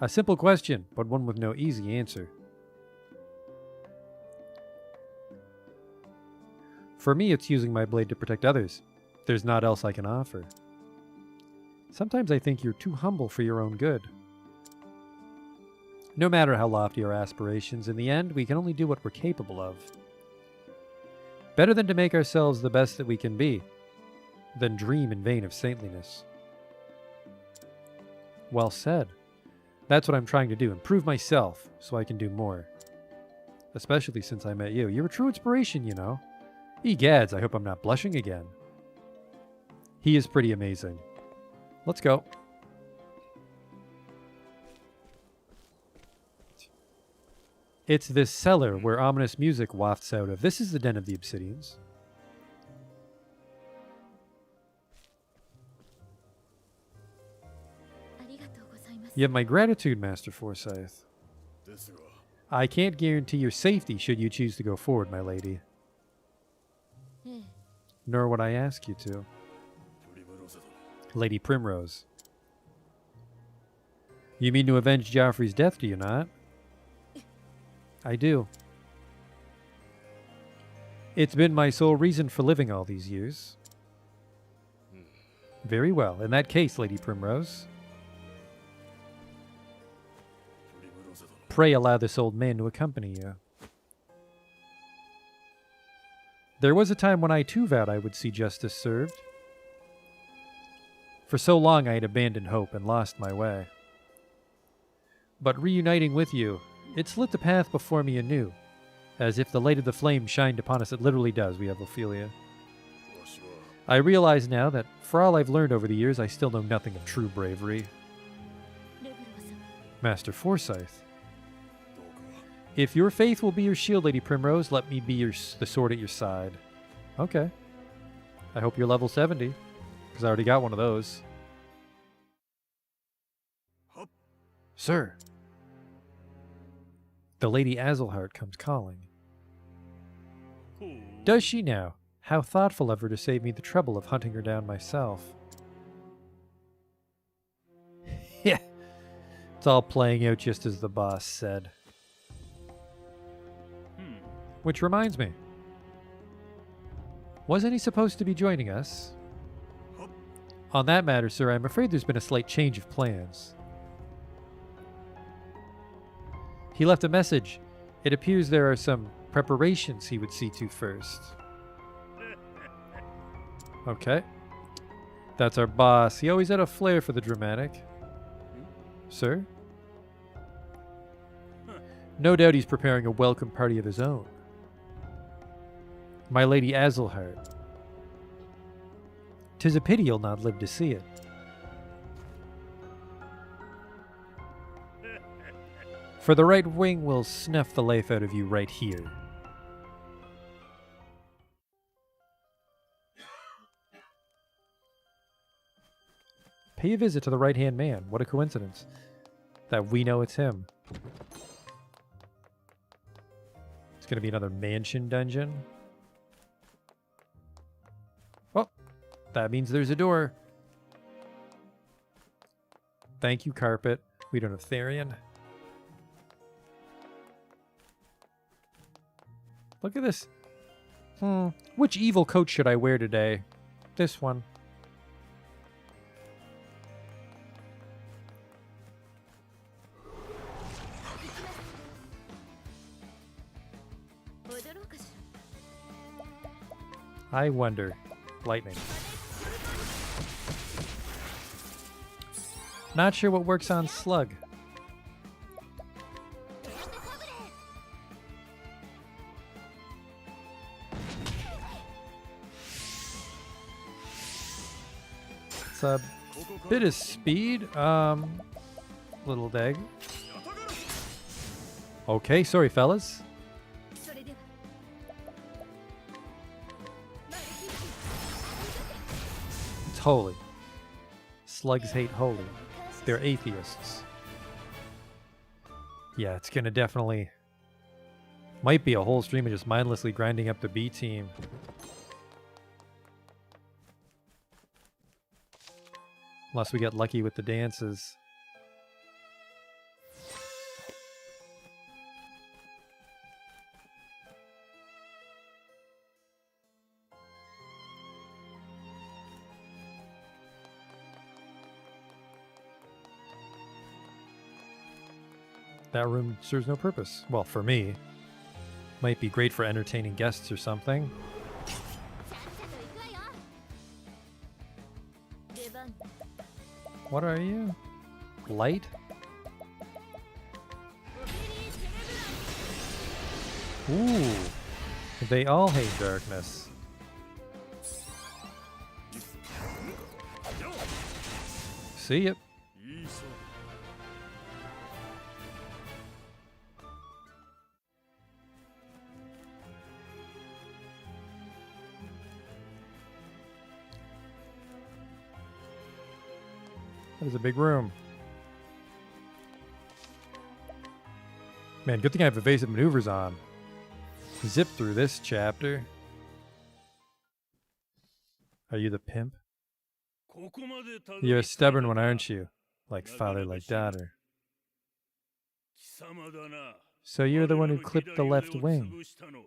A simple question, but one with no easy answer. For me, it's using my blade to protect others. There's naught else I can offer. Sometimes I think you're too humble for your own good. No matter how lofty our aspirations, in the end, we can only do what we're capable of. Better than to make ourselves the best that we can be, than dream in vain of saintliness. Well said. That's what I'm trying to do, improve myself so I can do more. Especially since I met you. You're a true inspiration, you know. Egads, I hope I'm not blushing again. He is pretty amazing. Let's go. It's this cellar where ominous music wafts out of. This is the den of the Obsidians. You have my gratitude, Master Forsyth. I can't guarantee your safety should you choose to go forward, my lady. Nor would I ask you to. Lady Primrose. You mean to avenge Joffrey's death, do you not? I do. It's been my sole reason for living all these years. Very well. In that case, Lady Primrose, Pray allow this old man to accompany you. There was a time when I too vowed I would see justice served. For so long I had abandoned hope and lost my way. But reuniting with you, it's lit the path before me anew. As if the light of the flame shined upon us. It literally does. We have Ophelia. わしは I realize now that, for all I've learned over the years, I still know nothing of true bravery. レブロ様 Master Forsyth, 道具は if your faith will be your shield, Lady Primrose, let me be the sword at your side. Okay. I hope you're level 70, because I already got one of those. Hup. Sir. The Lady Azelhart comes calling. Does she now? How thoughtful of her to save me the trouble of hunting her down myself. Yeah. It's all playing out just as the boss said. Which reminds me. Wasn't he supposed to be joining us? On that matter, sir, I'm afraid there's been a slight change of plans. He left a message. It appears there are some preparations he would see to first. Okay. That's our boss. He always had a flair for the dramatic. Sir? No doubt he's preparing a welcome party of his own. My Lady Azelhart. 'Tis a pity you'll not live to see it. For the right wing will snuff the life out of you right here. Pay a visit to the right-hand man. What a coincidence. That we know it's him. It's going to be another mansion dungeon. Well, that means there's a door. Thank you, carpet. We don't have Therian. Look at this. Which evil coat should I wear today? This one. I wonder. Lightning. Not sure what works on Slug. It's a bit of speed. Little dag. Okay, sorry, fellas. それでは It's holy. Slugs hate holy. They're atheists. Yeah, it's gonna definitely... Might be a whole stream of just mindlessly grinding up the B team. Unless we get lucky with the dances. That room serves no purpose. Well, for me. Might be great for entertaining guests or something. ちゃっちゃと行くわよ出番 What are you? Light? Ooh. They all hate darkness. See ya. いいそう That is a big room. Man, good thing I have evasive maneuvers on. Zip through this chapter. Are you the pimp? ここまでたどり着いた You're a stubborn one, aren't you? Like father, like daughter. 貴様だな So you're the one who clipped the left wing. 潰したのは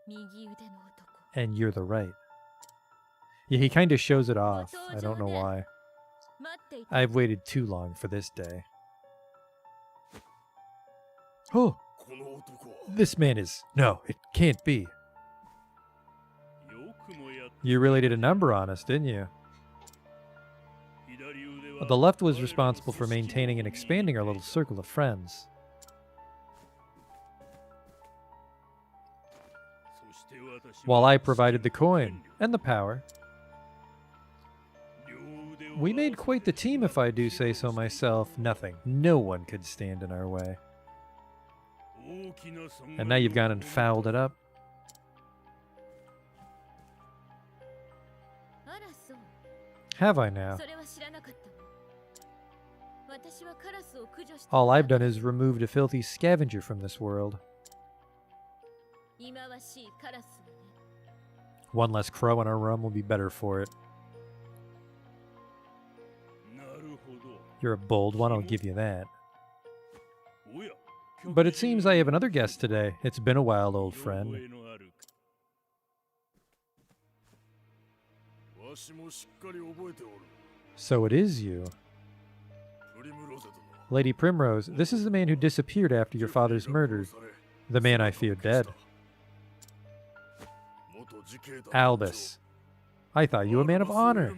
右腕の男 And you're the right. Yeah, he kind of shows it off. I don't know why. 待っていた I've waited too long for this day. Oh, この男は this man is... No, it can't be. よくもやっ You really did a number on us, didn't you? 左腕は The left was responsible for maintaining and expanding our little circle of friends. そして私は While I provided the coin and the power. 両腕を We made quite the team, if I do say so myself. Nothing, no one could stand in our way. 大きな損害 And now you've gone and fouled it up. あらそう Have I now? それは知らなかったわ私はカラスを駆除して All I've done is removed a filthy scavenger from this world. 忌まわしいカラスをね One less crow in our room will be better for it. なるほど You're a bold one, I'll give you that. おや But it seems I have another guest today. It's been a while, old friend. 覚えのあるわしもしっかり覚えておる So it is you. プリムロゼ殿 Lady Primrose, this is the man who disappeared after your father's murder. The man I feared dead. Albus. I thought you a man of honor.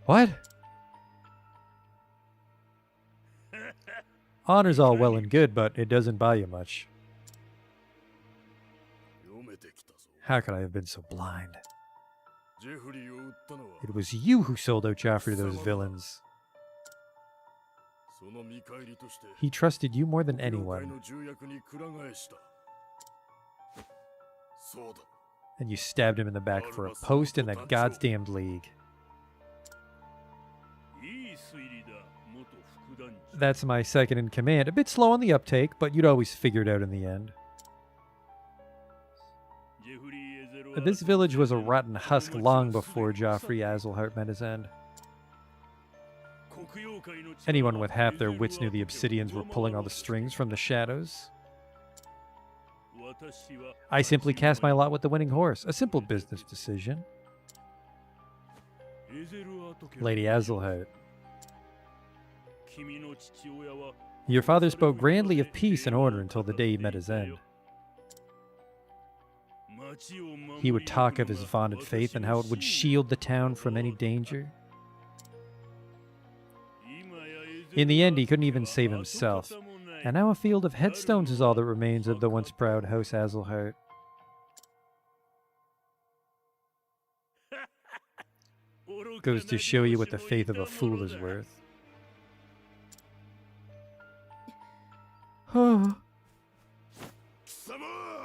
What? Honor's all well and good, but it doesn't buy you much. How could I have been so blind? It was you who sold out Joffrey to those villains. He trusted you more than anyone. And you stabbed him in the back for a post in that goddamned league. いい推理だ元副団長 That's my second in command. A bit slow on the uptake, but you'd always figure it out in the end. ジェフリー・エゼロは This village was a rotten husk long before Joffrey Azulhart met his end. 黒妖怪の力 Anyone with half their wits knew the Obsidians were pulling all the strings from the shadows. 私は I simply cast my lot with the winning horse. A simple business decision. エゼロアト家 Lady Azulhart. 君の父親は Your father spoke grandly of peace and order until the day he met his end. He would talk of his vaunted faith and how it would shield the town from any danger. In the end, he couldn't even save himself. And now a field of headstones is all that remains of the once proud House Azulhart. Goes to show you what the faith of a fool is worth.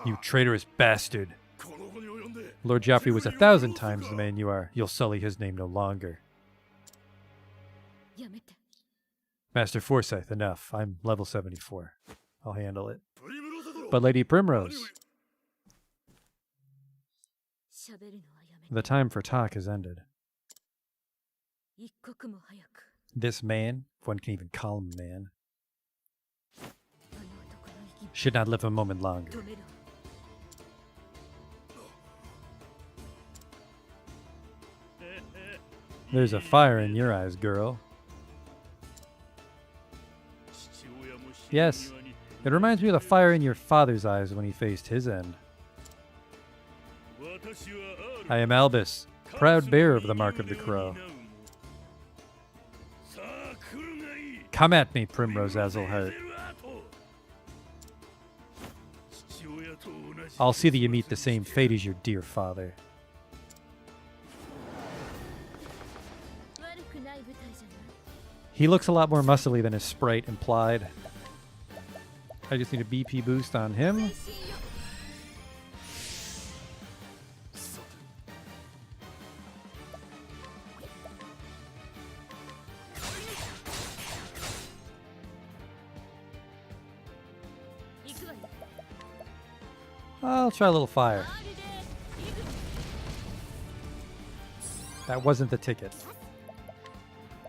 You traitorous bastard. Lord Joffrey was 1,000 times the man you are. You'll sully his name no longer. やめて Master Forsyth, enough. I'm level 74. I'll handle it. But Lady Primrose, 喋るのはやめて the time for talk has ended. 一刻も早く This man, if one can even call him a man, あの男の息 should not live a moment を longer. 止めろ There's a fire in your eyes, girl. 父親も死 Yes, に際に it reminds me of the fire in your father's eyes when he faced his end. 私は I am Albus, proud bearer of the Mark of the Crow. さあ来るがいい Come at me, Primrose Azulhart. 父親と同じ I'll see that you meet the same fate as your dear father. 悪くない舞台じゃない He looks a lot more muscly than his sprite implied. I just need a BP boost on him. 推進よ 行くわよ I'll try a little fire. あるで行く That wasn't the ticket.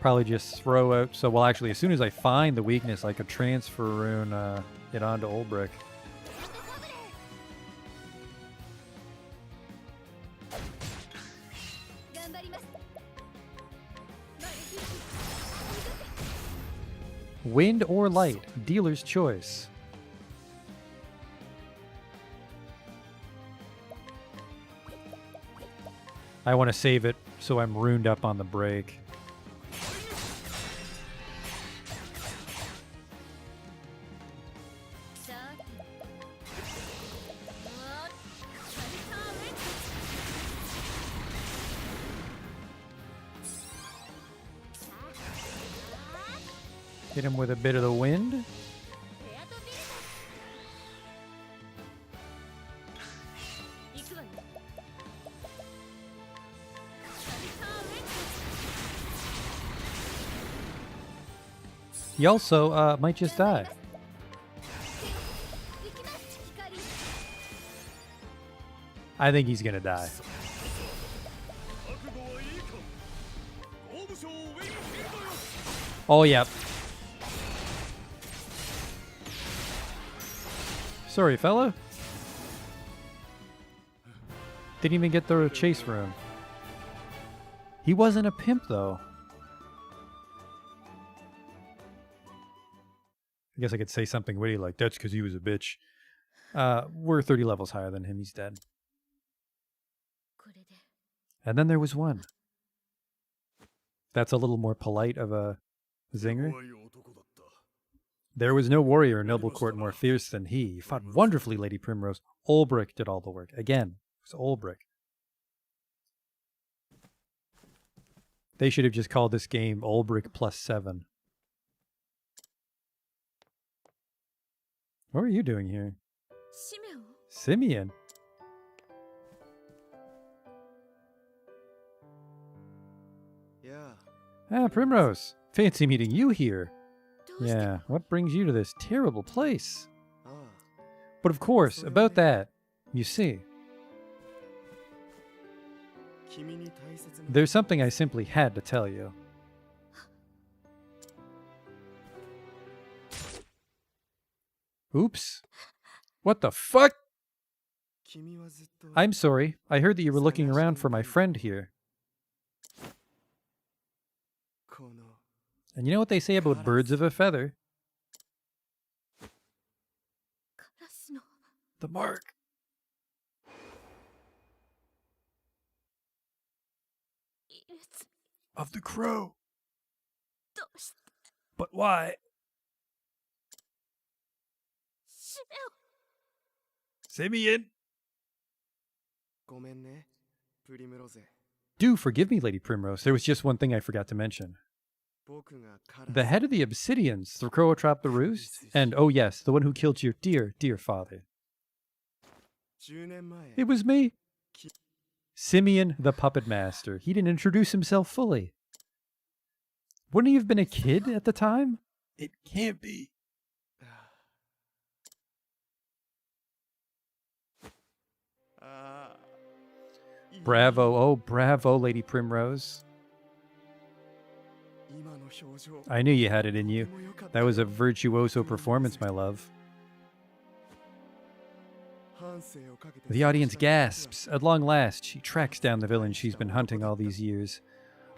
Probably just throw out. So, well, actually, as soon as I find the weakness, I could transfer rune it onto Olbrick. 頑張りますマルヒ Wind or light? Dealer's choice. I want to save it so I'm ruined up on the break. Hit him with a bit of the wind. He also might just die. I think he's gonna die. Oh, yeah. Sorry, fella. Didn't even get the chase for him. He wasn't a pimp, though. I guess I could say something witty like, that's because he was a bitch. We're 30 levels higher than him. He's dead. And then there was one. That's a little more polite of a zinger. There was no warrior in Noble Court more fierce than he. He fought wonderfully, Lady Primrose. Ulbrich did all the work. Again, it was Ulbrich. They should have just called this game Ulbrich +7. What are you doing here? Simeon? Yeah. Ah, Primrose. Fancy meeting you here. Yeah, what brings you to this terrible place? Ah. But of course, about that, you see, there's something I simply had to tell you. Oops. What the fuck? I'm sorry. I heard that you were looking around for my friend here. And you know what they say about birds of a feather? The mark of the crow. But why? Simeon! Do forgive me, Lady Primrose. There was just one thing I forgot to mention. The head of the Obsidians, the crow atop the roost, and oh yes, the one who killed your dear, dear father. It was me. Simeon the Puppet Master. He didn't introduce himself fully. Wouldn't he have been a kid at the time? It can't be. Bravo, oh bravo, Lady Primrose. I knew you had it in you. That was a virtuoso performance, my love. The audience gasps. At long last, she tracks down the villain she's been hunting all these years,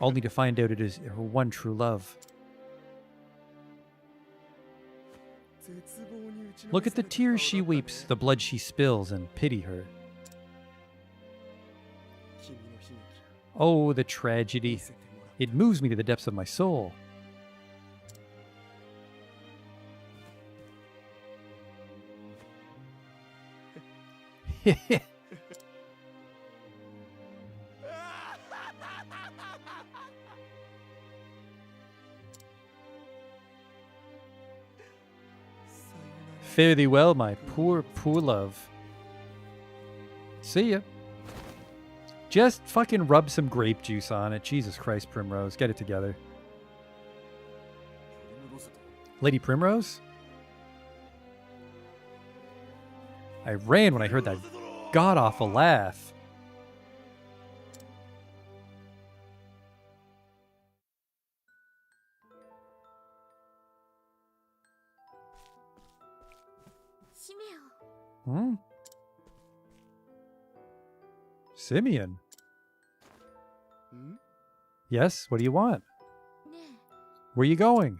only to find out it is her one true love. Look at the tears she weeps, the blood she spills, and pity her. Oh, the tragedy. It moves me to the depths of my soul. Fare thee well, my poor, poor love. See ya. Just fucking rub some grape juice on it. Jesus Christ, Primrose. Get it together. Lady Primrose? I ran when I heard that god-awful laugh. Hmm? Simeon? Yes, what do you want? Where are you going?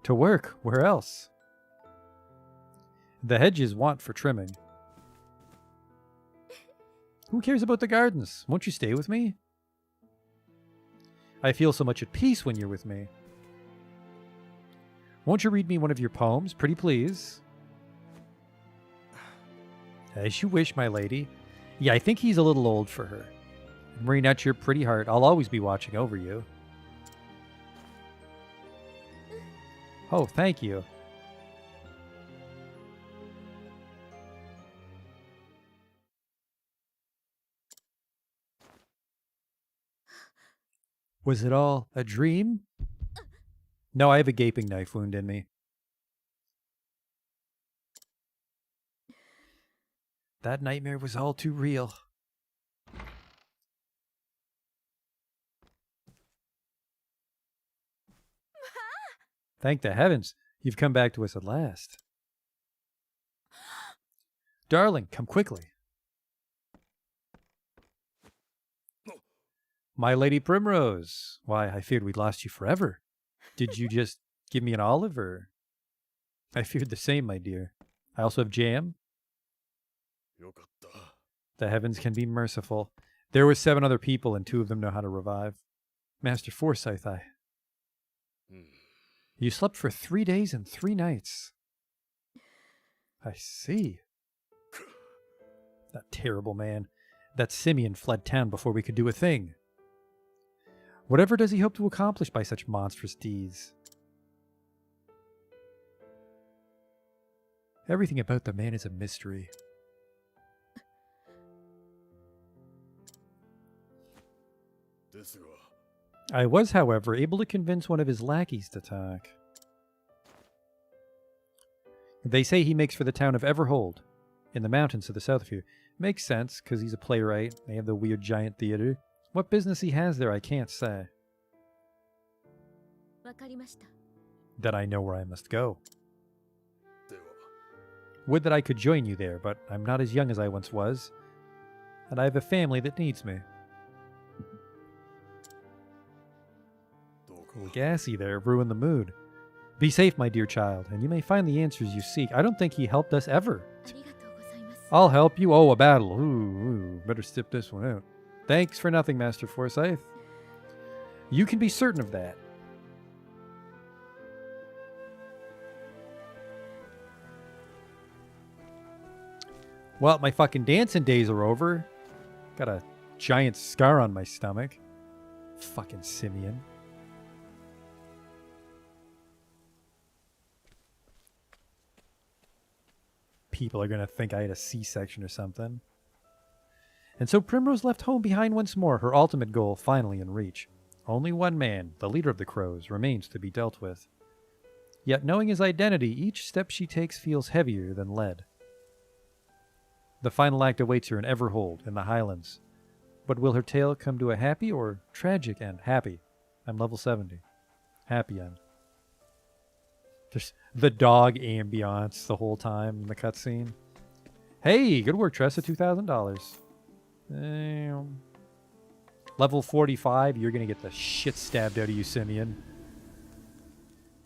To work. Where else? The hedges want for trimming. Who cares about the gardens? Won't you stay with me? I feel so much at peace when you're with me. Won't you read me one of your poems, pretty please? As you wish, my lady. Yeah, I think he's a little old for her. Marinette, your pretty heart. I'll always be watching over you. Oh, thank you. Was it all a dream? No, I have a gaping knife wound in me. That nightmare was all too real. Thank the heavens, you've come back to us at last. Darling, come quickly. My Lady Primrose. Why, I feared we'd lost you forever. Did you just give me an olive, or? I feared the same, my dear. I also have jam. よかった。 The heavens can be merciful. There were 7 other people, and 2 of them know how to revive. Master Forsyth, You slept for 3 days and 3 nights. I see. That terrible man. That Simeon fled town before we could do a thing. Whatever does he hope to accomplish by such monstrous deeds? Everything about the man is a mystery. I was, however, able to convince one of his lackeys to talk. They say he makes for the town of Everhold, in the mountains to the south of here. Makes sense, because he's a playwright. They have the weird giant theater. What business he has there, I can't say. わかりました。 That I know where I must go. では Would that I could join you there, but I'm not as young as I once was. And I have a family that needs me. どうか A little gassy there, ruin the mood. Be safe, my dear child, and you may find the answers you seek. I don't think he helped us ever. ありがとうございます。 I'll help you. Oh, a battle. Ooh, better stip this one out. Thanks for nothing, Master Forsyth. You can be certain of that. Well, my fucking dancing days are over. Got a giant scar on my stomach. Fucking Simeon. People are gonna think I had a C-section or something. And so Primrose left home behind once more, her ultimate goal finally in reach. Only one man, the leader of the Crows, remains to be dealt with. Yet knowing his identity, each step she takes feels heavier than lead. The final act awaits her in Everhold, in the Highlands. But will her tale come to a happy or tragic end? Happy. I'm level 70. Happy end. There's the dog ambiance the whole time in the cutscene. Hey, good work, Tressa. $2,000. Damn. Level 45, you're going to get the shit stabbed out of you, Simeon.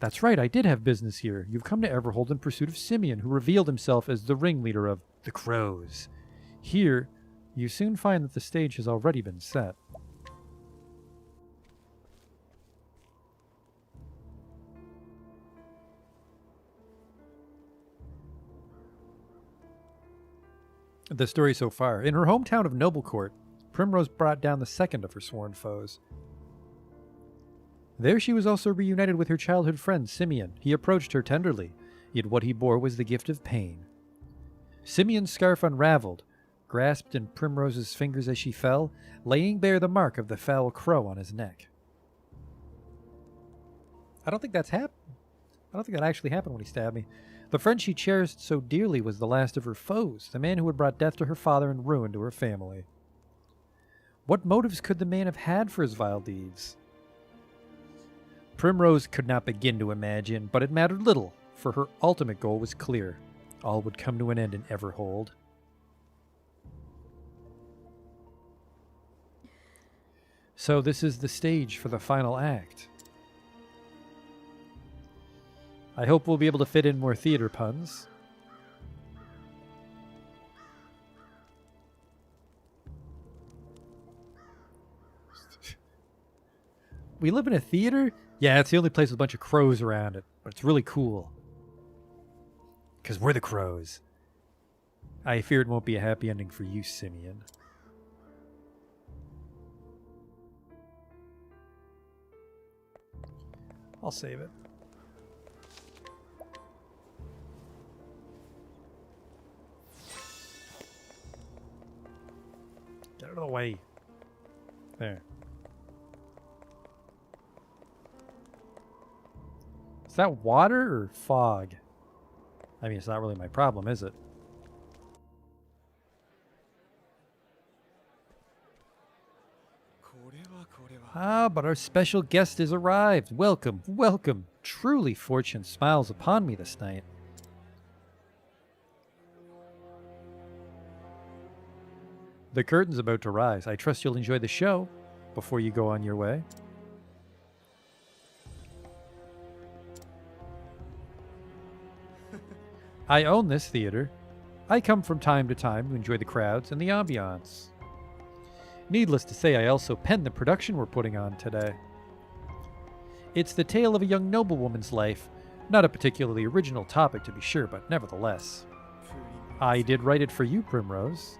That's right, I did have business here. You've come to Everhold in pursuit of Simeon, who revealed himself as the ringleader of the Crows. Here, you soon find that the stage has already been set. The story so far. In her hometown of Noblecourt, Primrose brought down the second of her sworn foes. There she was also reunited with her childhood friend, Simeon. He approached her tenderly, yet what he bore was the gift of pain. Simeon's scarf unraveled, grasped in Primrose's fingers as she fell, laying bare the mark of the foul crow on his neck. I don't think that's happened. I don't think that actually happened when he stabbed me. The friend she cherished so dearly was the last of her foes, the man who had brought death to her father and ruin to her family. What motives could the man have had for his vile deeds? Primrose could not begin to imagine, but it mattered little, for her ultimate goal was clear. All would come to an end in Everhold. So this is the stage for the final act. I hope we'll be able to fit in more theater puns. We live in a theater? Yeah, it's the only place with a bunch of crows around it, but it's really cool. Because we're the crows. I fear it won't be a happy ending for you, Simeon. I'll save it. Get out of the way. There. Is that water or fog? I mean, it's not really my problem, is it? Ah, but our special guest has arrived. Welcome, welcome. Truly fortune smiles upon me this night. The curtain's about to rise. I trust you'll enjoy the show before you go on your way. I own this theater. I come from time to time to enjoy the crowds and the ambiance. Needless to say, I also penned the production we're putting on today. It's the tale of a young noblewoman's life. Not a particularly original topic, to be sure, but nevertheless. I did write it for you, Primrose.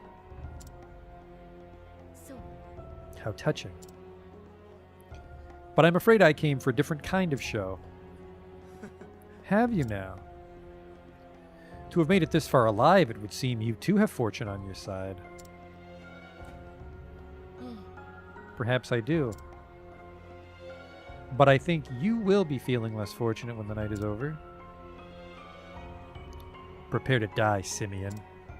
How touching. But I'm afraid I came for a different kind of show. Have you now? To have made it this far alive, it would seem you too have fortune on your side. Perhaps I do. But I think you will be feeling less fortunate when the night is over. Prepare to die, Simeon.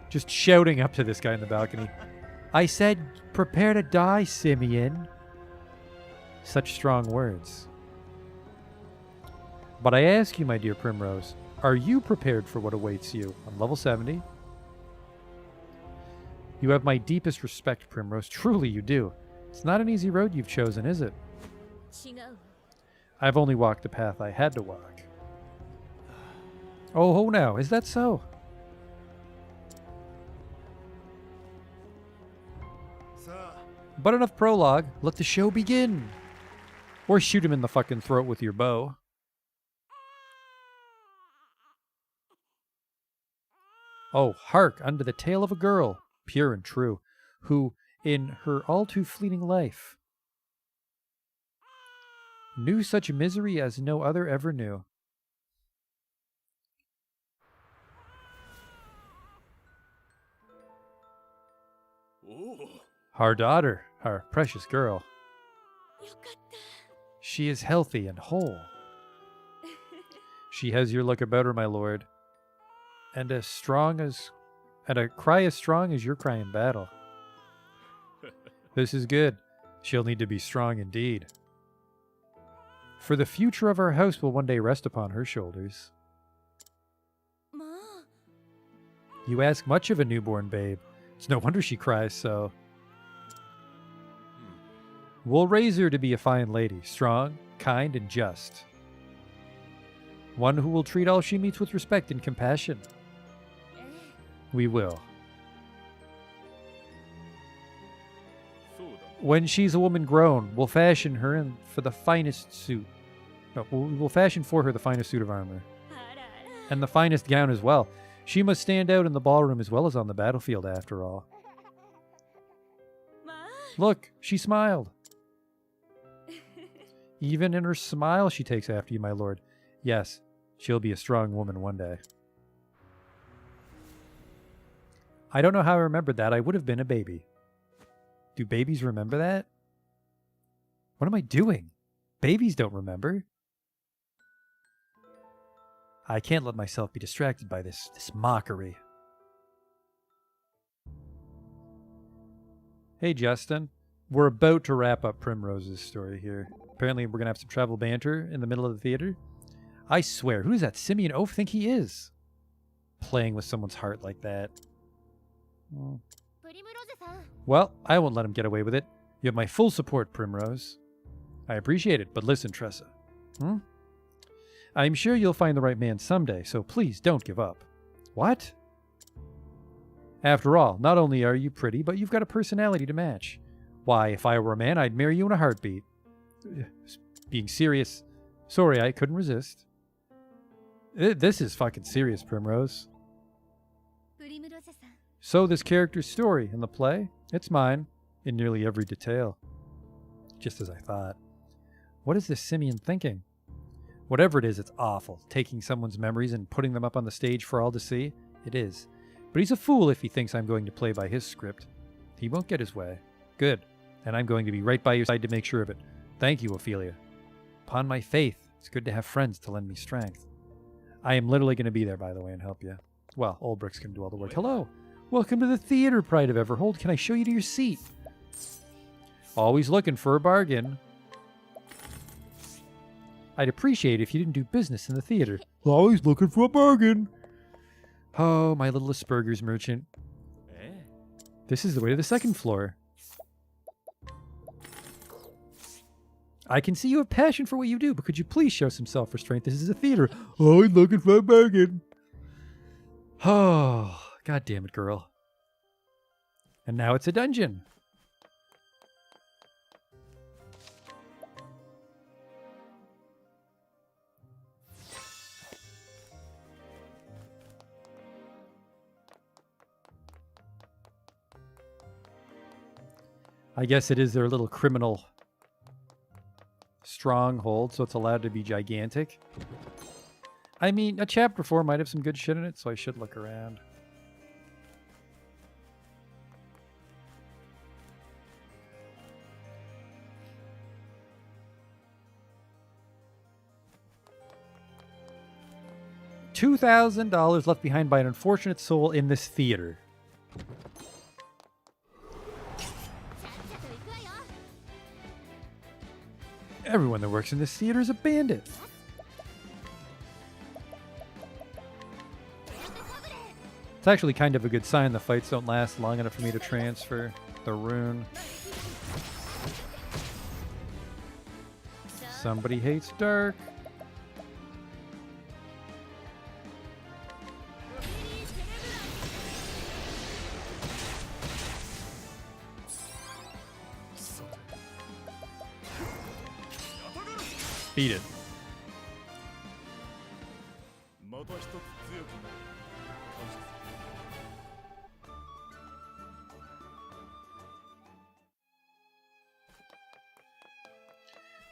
Just shouting up to this guy in the balcony. I said, prepare to die, Simeon. Such strong words. But I ask you, my dear Primrose, are you prepared for what awaits you on level 70? You have my deepest respect, Primrose. Truly you do. It's not an easy road you've chosen, is it? I've only walked the path I had to walk. Oh, now, is that so? But enough prologue. Let the show begin. Or shoot him in the fucking throat with your bow. Oh, hark unto the tale of a girl, pure and true, who, in her all too fleeting life, knew such misery as no other ever knew. Our daughter, our precious girl. She is healthy and whole. She has your look about her, my lord, and a cry as strong as your cry in battle. This is good. She'll need to be strong indeed. For the future of our house will one day rest upon her shoulders. You ask much of a newborn babe. It's no wonder she cries so. We'll raise her to be a fine lady, strong, kind, and just. One who will treat all she meets with respect and compassion. We will. When she's a woman grown, we'll fashion her for the finest suit. No, we'll fashion for her the finest suit of armor. And the finest gown as well. She must stand out in the ballroom as well as on the battlefield, after all. Look, she smiled. Even in her smile, she takes after you, my lord. Yes, she'll be a strong woman one day. I don't know how I remembered that. I would have been a baby. Do babies remember that? What am I doing? Babies don't remember. I can't let myself be distracted by this mockery. Hey, Justin. We're about to wrap up Primrose's story here. Apparently, we're going to have some travel banter in the middle of the theater. I swear, who does that Simeon Oaf think he is? Playing with someone's heart like that. Well, I won't let him get away with it. You have my full support, Primrose. I appreciate it, but listen, Tressa. I'm sure you'll find the right man someday, so please don't give up. What? After all, not only are you pretty, but you've got a personality to match. Why, if I were a man, I'd marry you in a heartbeat. Being serious. Sorry, I couldn't resist. This is fucking serious, Primrose. プリムロゼさん So this character's story in the play, it's mine, in nearly every detail. Just as I thought. What is this simian thinking? Whatever it is, it's awful. Taking someone's memories and putting them up on the stage for all to see. It is. But he's a fool if he thinks I'm going to play by his script. He won't get his way. Good. And I'm going to be right by your side to make sure of it. Thank you, Ophelia. Upon my faith, it's good to have friends to lend me strength. I am literally going to be there, by the way, and help you. Well, Old Brick's going to do all the work. Hello. Welcome to the theater, Pride of Everhold. Can I show you to your seat? Always looking for a bargain. I'd appreciate it if you didn't do business in the theater. Always looking for a bargain. Oh, my little Asperger's merchant. This is the way to the second floor. I can see you have passion for what you do, but could you please show some self-restraint? This is a theater. Always looking for a bargain. Oh, god damn it, girl. And now it's a dungeon. I guess it is their little criminal stronghold, so it's allowed to be gigantic. I mean, a chapter 4 might have some good shit in it, so I should look around. $2,000 left behind by an unfortunate soul in this theater. Everyone that works in this theater is a bandit. It's actually kind of a good sign the fights don't last long enough for me to transfer the rune. Somebody hates dark. Beat it.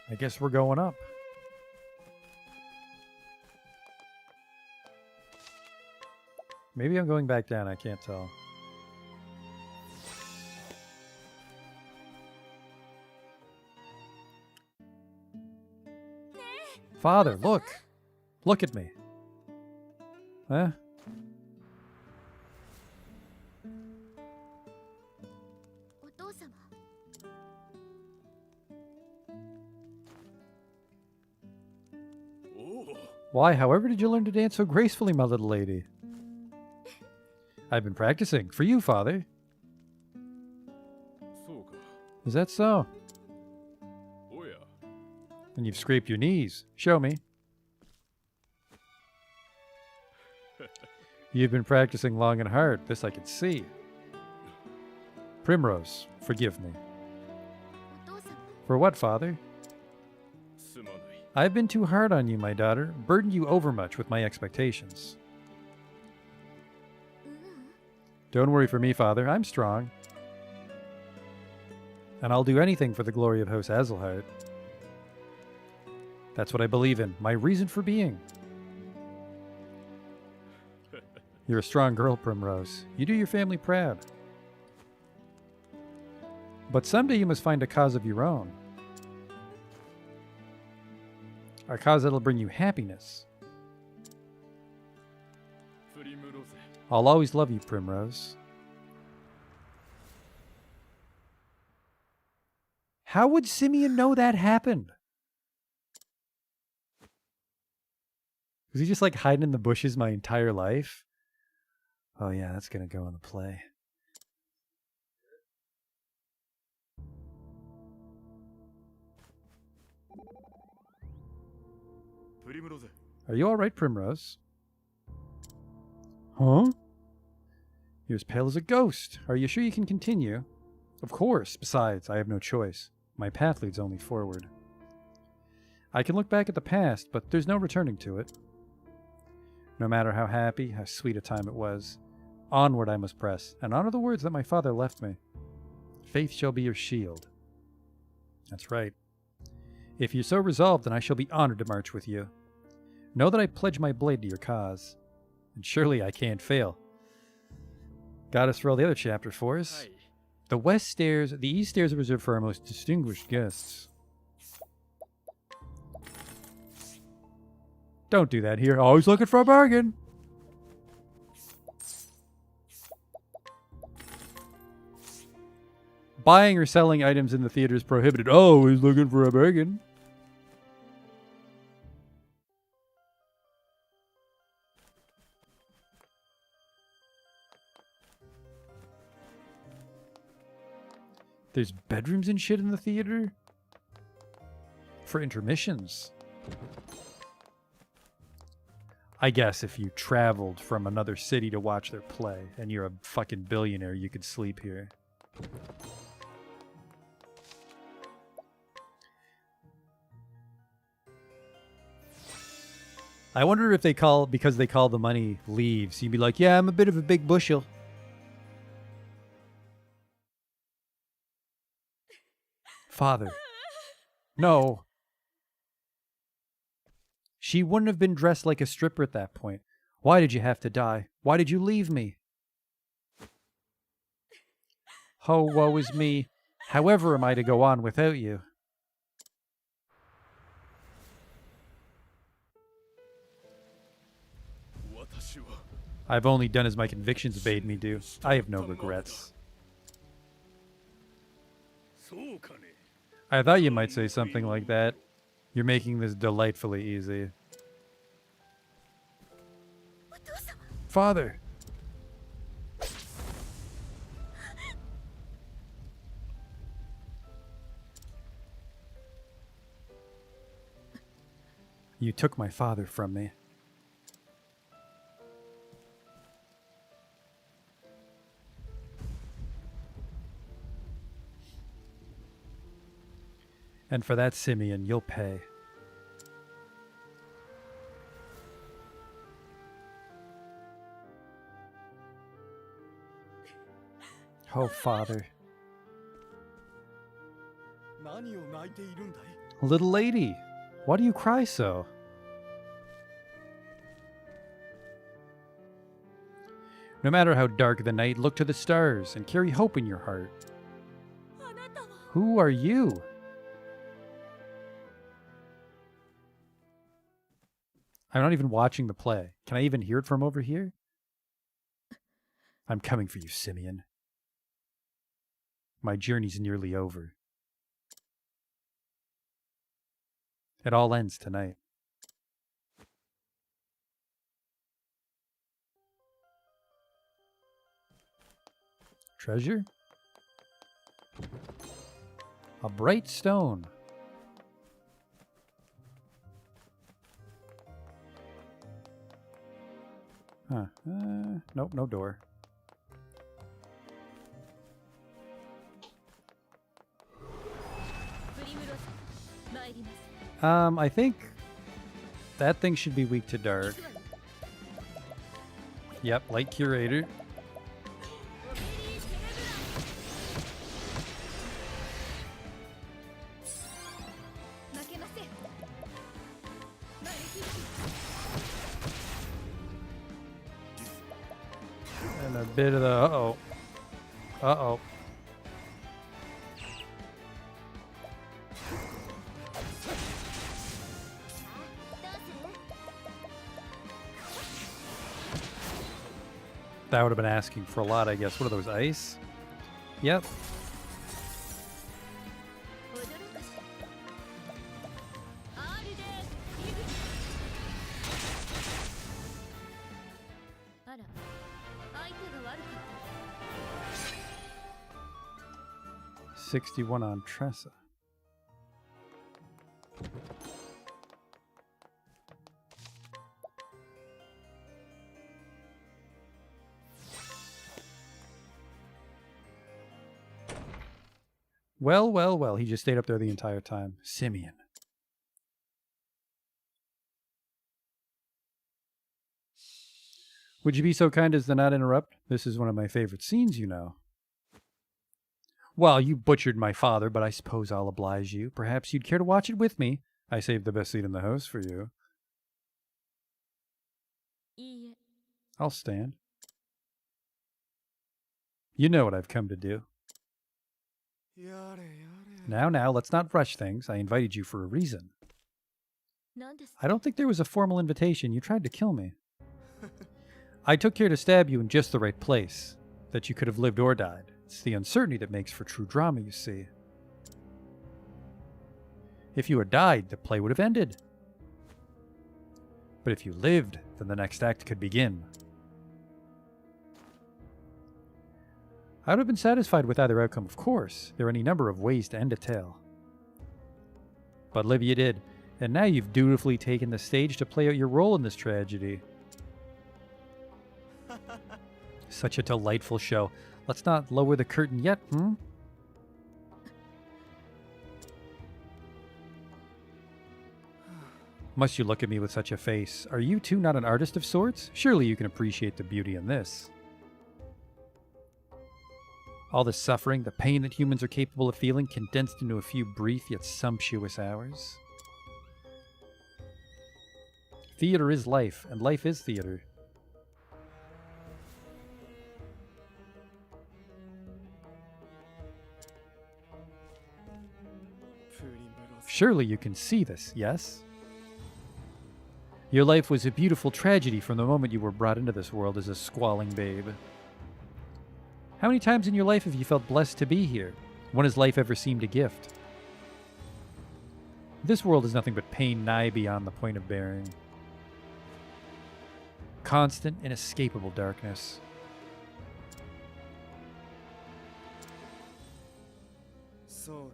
I guess we're going up. Maybe I'm going back down, I can't tell. Father, look! Look at me. Huh? Why, however did you learn to dance so gracefully, my little lady? I've been practicing. For you, Father. Is that so? And you've scraped your knees. Show me. You've been practicing long and hard. This I can see. Primrose, forgive me. For what, Father? I've been too hard on you, my daughter. Burdened you overmuch with my expectations. Don't worry for me, Father. I'm strong. And I'll do anything for the glory of House Hazelheart. That's what I believe in. My reason for being. You're a strong girl, Primrose. You do your family proud. But someday you must find a cause of your own. A cause that'll bring you happiness. I'll always love you, Primrose. How would Simeon know that happened? Was he just like hiding in the bushes my entire life? Oh yeah, that's gonna go in the play. Are you alright, Primrose? Huh? You're as pale as a ghost. Are you sure you can continue? Of course. Besides, I have no choice. My path leads only forward. I can look back at the past, but there's no returning to it. No matter how happy, how sweet a time it was, onward I must press, and honor the words that my father left me. Faith shall be your shield. That's right. If you're so resolved, then I shall be honored to march with you. Know that I pledge my blade to your cause, and surely I can't fail. Got us for all the other chapter for us. The east stairs are reserved for our most distinguished guests. Don't do that here. Always looking for a bargain. Buying or selling items in the theater is prohibited. Always looking for a bargain. There's bedrooms and shit in the theater? For intermissions. I guess if you traveled from another city to watch their play and you're a fucking billionaire, you could sleep here. I wonder if because they call the money leaves, you'd be like, yeah, I'm a bit of a big bushel. Father. No. She wouldn't have been dressed like a stripper at that point. Why did you have to die? Why did you leave me? Oh, woe is me. However am I to go on without you? I've only done as my convictions bade me do. I have no regrets. I thought you might say something like that. You're making this delightfully easy. Father! You took my father from me. And for that, Simeon, you'll pay. Oh, Father. Little lady, why do you cry so? No matter how dark the night, look to the stars and carry hope in your heart. Who are you? I'm not even watching the play. Can I even hear it from over here? I'm coming for you, Simeon. My journey's nearly over. It all ends tonight. Treasure? A bright stone. Huh. Nope, no door. I think that thing should be weak to dark. Yep, light curator. And a bit of the uh-oh. Uh-oh. That would have been asking for a lot, I guess. What are those, ice? Yep. $61 on Tressa. Well, well, well. He just stayed up there the entire time. Simeon. Would you be so kind as to not interrupt? This is one of my favorite scenes, you know. Well, you butchered my father, but I suppose I'll oblige you. Perhaps you'd care to watch it with me. I saved the best seat in the house for you. いいえ I'll stand. You know what I've come to do. やれやれ Now, let's not rush things. I invited you for a reason. なんです I don't think there was a formal invitation. You tried to kill me. I took care to stab you in just the right place, that you could have lived or died. It's the uncertainty that makes for true drama, you see. If you had died, the play would have ended. But if you lived, then the next act could begin. I would have been satisfied with either outcome, of course. There are any number of ways to end a tale. But live you did, and now you've dutifully taken the stage to play out your role in this tragedy. Such a delightful show. Let's not lower the curtain yet, hmm? Must you look at me with such a face? Are you too not an artist of sorts? Surely you can appreciate the beauty in this. All the suffering, the pain that humans are capable of feeling, condensed into a few brief yet sumptuous hours. Theater is life, and life is theater. Surely you can see this, yes? Your life was a beautiful tragedy from the moment you were brought into this world as a squalling babe. How many times in your life have you felt blessed to be here? When has life ever seemed a gift? This world is nothing but pain nigh beyond the point of bearing. Constant, inescapable darkness. So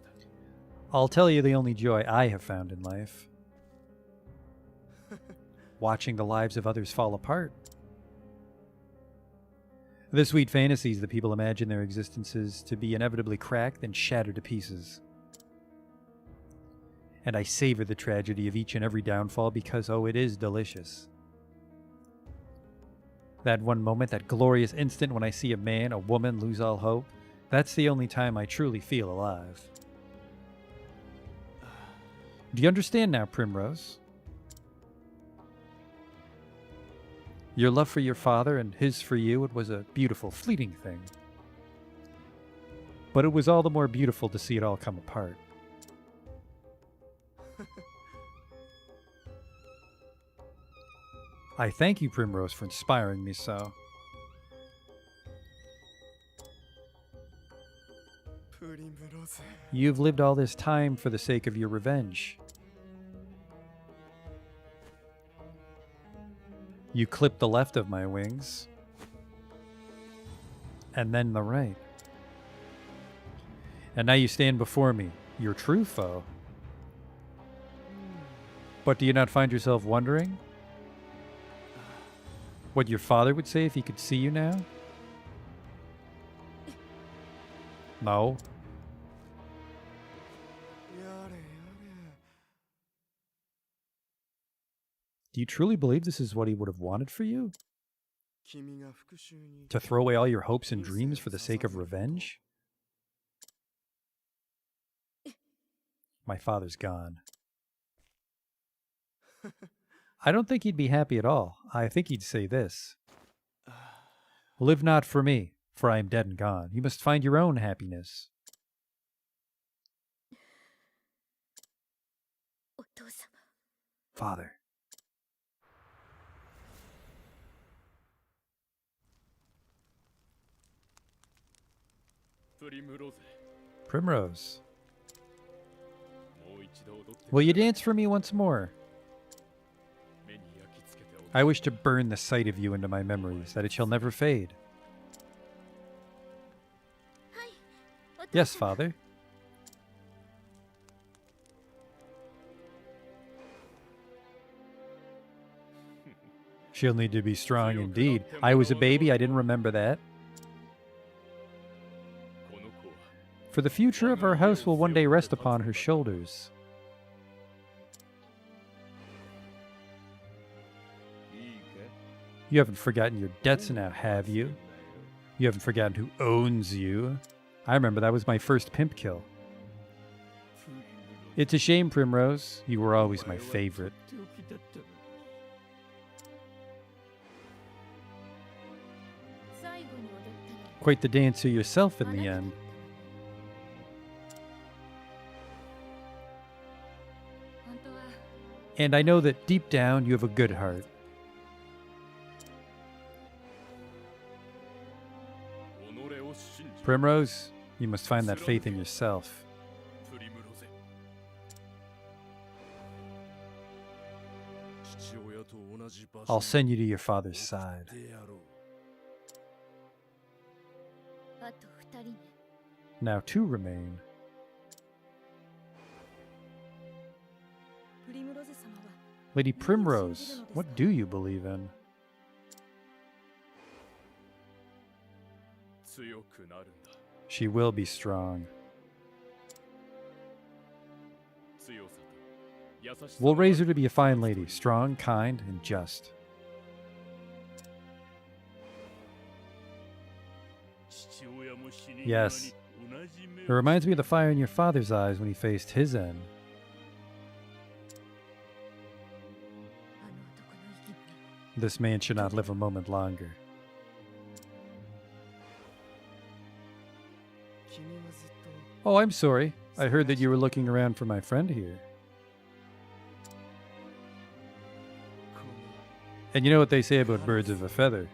I'll tell you the only joy I have found in life. Watching the lives of others fall apart. The sweet fantasies that people imagine their existences to be inevitably cracked and shattered to pieces. And I savor the tragedy of each and every downfall because, oh, it is delicious. That one moment, that glorious instant when I see a man, a woman lose all hope, that's the only time I truly feel alive. Do you understand now, Primrose? Your love for your father and his for you, it was a beautiful, fleeting thing. But it was all the more beautiful to see it all come apart. I thank you, Primrose, for inspiring me so. You've lived all this time for the sake of your revenge. You clipped the left of my wings, and then the right. And now you stand before me, your true foe. But do you not find yourself wondering what your father would say if he could see you now? No. Do you truly believe this is what he would have wanted for you? To throw away all your hopes and dreams for the sake of revenge? My father's gone. I don't think he'd be happy at all. I think he'd say this. Live not for me, for I am dead and gone. You must find your own happiness. お父様 Father. Primrose. Will you dance for me once more? I wish to burn the sight of you into my memories, that it shall never fade. Yes, Father. She'll need to be strong indeed. I was a baby, I didn't remember that. For the future of our house will one day rest upon her shoulders. You haven't forgotten your debts now, have you? You haven't forgotten who owns you. I remember that was my first pimp kill. It's a shame, Primrose. You were always my favorite. Quite the dancer yourself in the end. And I know that deep down you have a good heart. Primrose, you must find that faith in yourself. I'll send you to your father's side. Now 2 remain. Lady Primrose, what do you believe in? She will be strong. We'll raise her to be a fine lady, strong, kind, and just. Yes. It reminds me of the fire in your father's eyes when he faced his end. This man should not live a moment longer. Oh, I'm sorry. I heard that you were looking around for my friend here. And you know what they say about birds of a feather.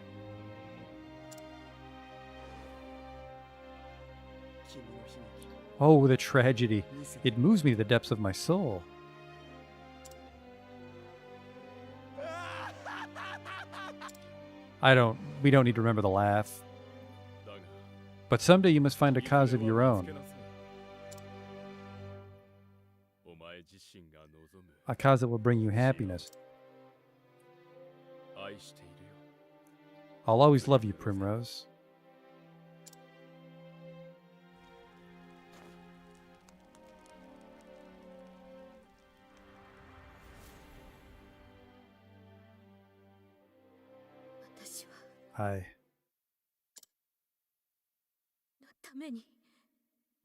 Oh, the tragedy. It moves me to the depths of my soul. We don't need to remember the laugh. But someday you must find a cause of your own. A cause that will bring you happiness. I'll always love you, Primrose.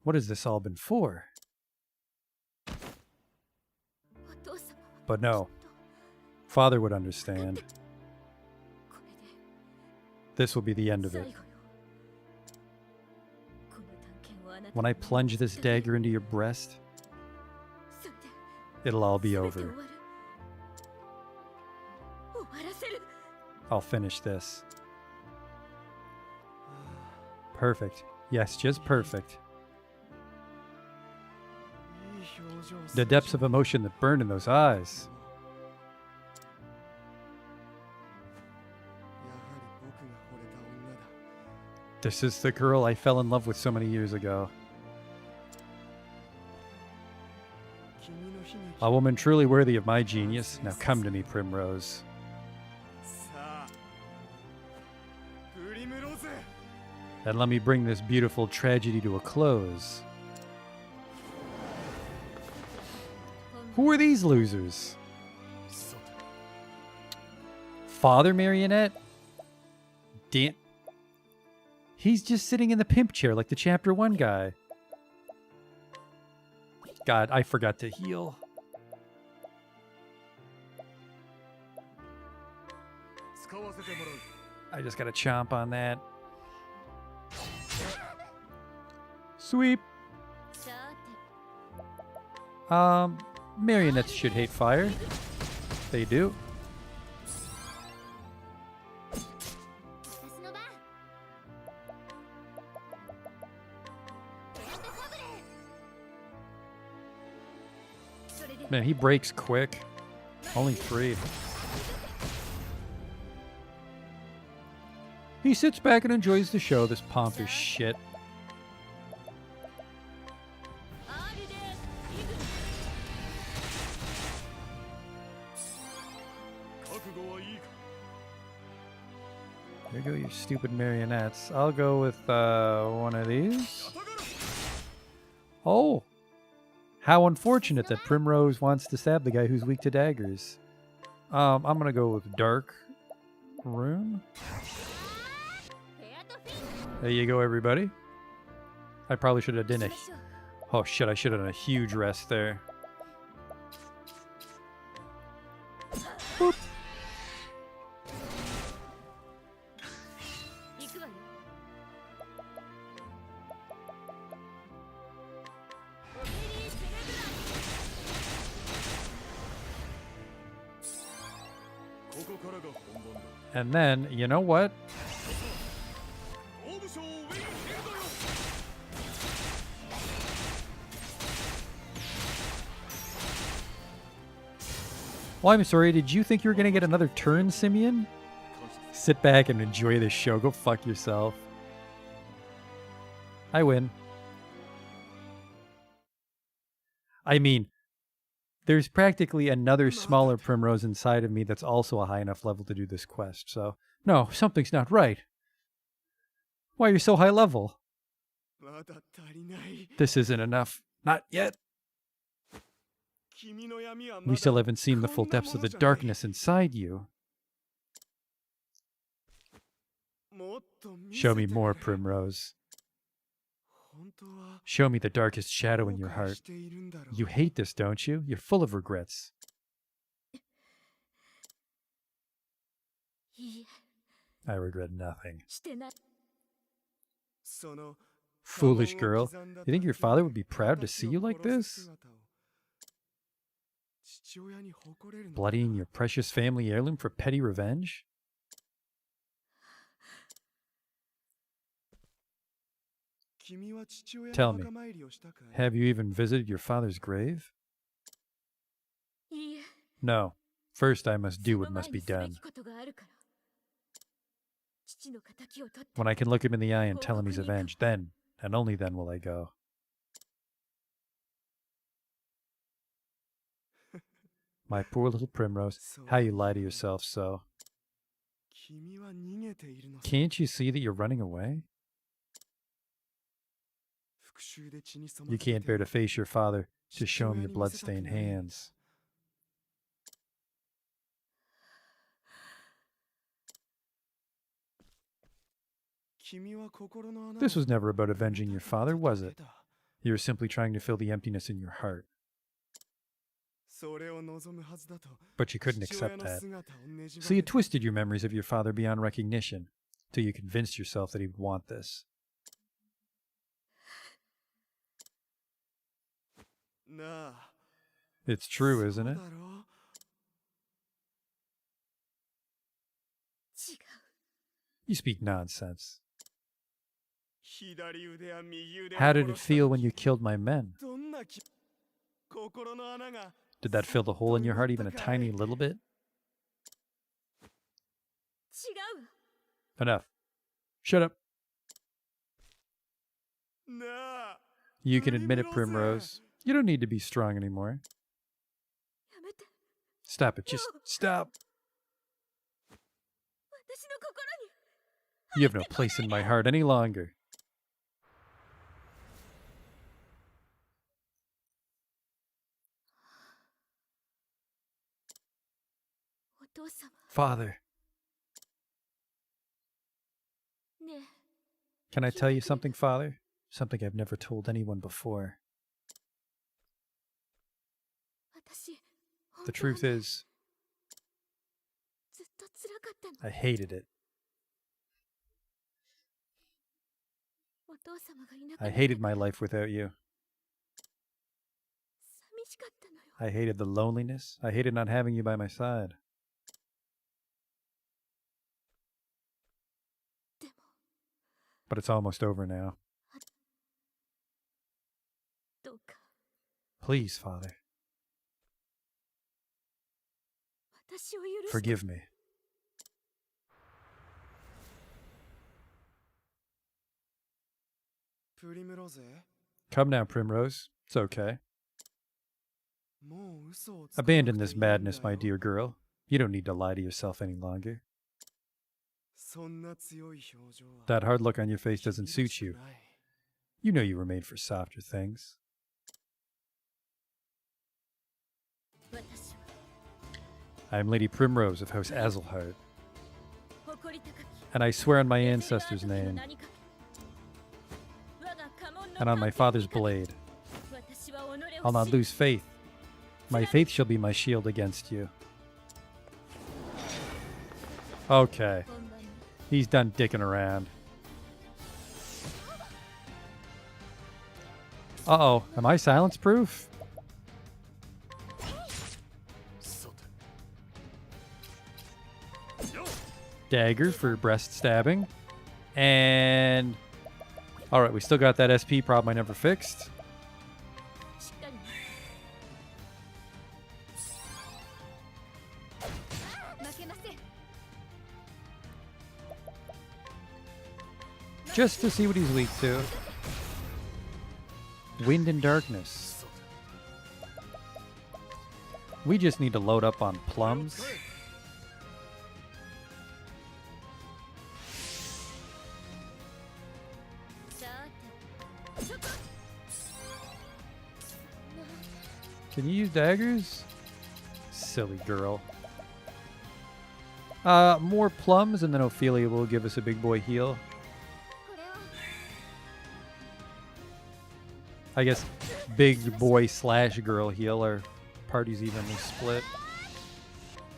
What has this all been for? But no. Father would understand. This will be the end of it. When I plunge this dagger into your breast, it'll all be over. I'll finish this. Perfect. Yes, just perfect. The depths of emotion that burn in those eyes. This is the girl I fell in love with so many years ago. A woman truly worthy of my genius. Now come to me, Primrose. And let me bring this beautiful tragedy to a close. Who are these losers? Father Marionette? Damn. He's just sitting in the pimp chair like the chapter 1 guy. God, I forgot to heal. I just gotta chomp on that. Sweep. Marionettes should hate fire. They do. Man, he breaks quick. Only 3. He sits back and enjoys the show, this pompous shit. There go your stupid marionettes. I'll go with one of these. Oh! How unfortunate that Primrose wants to stab the guy who's weak to daggers. I'm gonna go with Dark Rune. There you go, everybody. I probably should have done a... Oh shit, I should have done a huge rest there. Boop. And then, you know what? Well, I'm sorry, did you think you were going to get another turn, Simeon? Sit back and enjoy this show. Go fuck yourself. I win. I mean, there's practically another smaller Primrose inside of me that's also a high enough level to do this quest, so... No, something's not right. Why are you so high level? This isn't enough. Not yet. We still haven't seen the full depths of the darkness inside you. Show me more, Primrose. Show me the darkest shadow in your heart. You hate this, don't you? You're full of regrets. I regret nothing. Foolish girl. You think your father would be proud to see you like this? Bloodying your precious family heirloom for petty revenge? Tell me, have you even visited your father's grave? No. First I must do what must be done. When I can look him in the eye and tell him he's avenged, then, and only then will I go. My poor little Primrose, how you lie to yourself so. Can't you see that you're running away? You can't bear to face your father, to show him your blood-stained hands. This was never about avenging your father, was it? You were simply trying to fill the emptiness in your heart. But you couldn't accept that. So you twisted your memories of your father beyond recognition, till you convinced yourself that he would want this. It's true, isn't it? You speak nonsense. How did it feel when you killed my men? Did that fill the hole in your heart even a tiny little bit? Enough. Shut up. You can admit it, Primrose. You don't need to be strong anymore. Stop it. Just stop. You have no place in my heart any longer. Father. Can I tell you something, Father? Something I've never told anyone before. The truth is, I hated it. I hated my life without you. I hated the loneliness. I hated not having you by my side. But it's almost over now. Please, Father. Forgive me. Come now, Primrose. It's okay. Abandon this madness, my dear girl. You don't need to lie to yourself any longer. That hard look on your face doesn't suit you. You know you were made for softer things. 私 I am Lady Primrose of House Azelhart, は誇り高き and I swear on my レゼルアー ancestors' トの name 名にかけ我が家紋の and on my 冠 father's にかけ blade, 私は己を I'll not 信じ lose faith. My faith shall be my shield against you. Okay, 本番に he's done dicking around. Uh-oh, am I silence proof? さてよ Dagger for breast stabbing. And... Alright, we still got that SP problem I never fixed. しっかりね負けません Just to see what he's weak to. Wind and darkness. We just need to load up on plums. Can you use daggers? Silly girl. More plums and then Ophelia will give us a big boy heal. これは I guess big boy slash girl heal. Our party's evenly split.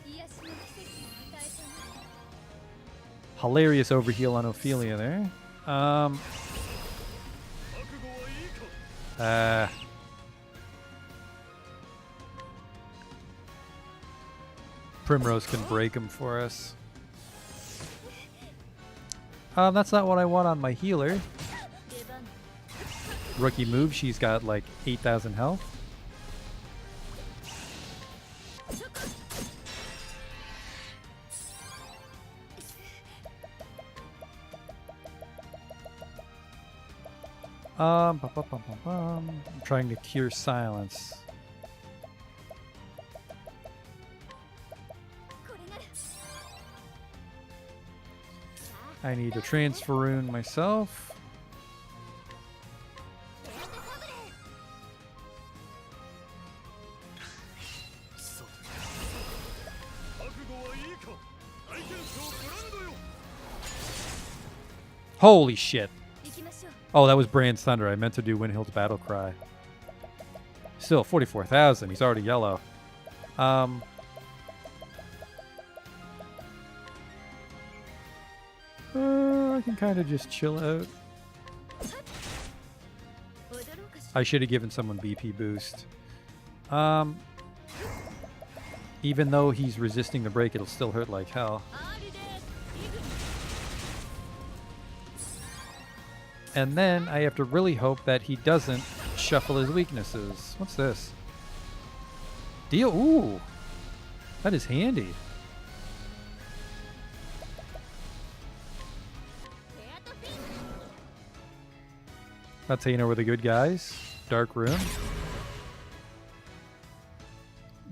癒しの奇跡を与えたな Hilarious overheal on Ophelia there. 覚悟はいいか Primrose can break him for us. That's not what I want on my healer. 出番 Rookie move, she's got like 8,000 health. I'm trying to cure silence. これなら I need to transfer rune myself. さて覚悟はいいか大戦争ブランドよ Holy shit. 行きましょう Oh, that was Brand's Thunder. I meant to do Windhill's Battle Cry. Still, 44,000. He's already yellow. I can kind of just chill out. 踊ろうかし I should have given someone BP boost. Even though he's resisting the break, it'll still hurt like hell. ら R でリグ And then I have to really hope that he doesn't shuffle his weaknesses. What's this? Deal. Ooh. That is handy. フェアとフィン That's how you know we're the good guys. Dark Rune.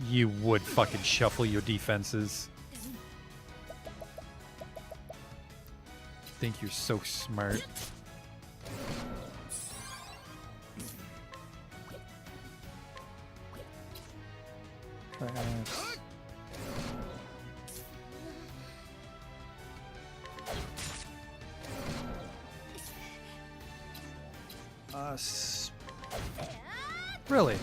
You would fucking shuffle your defenses. Think you're so smart. Trash. Really?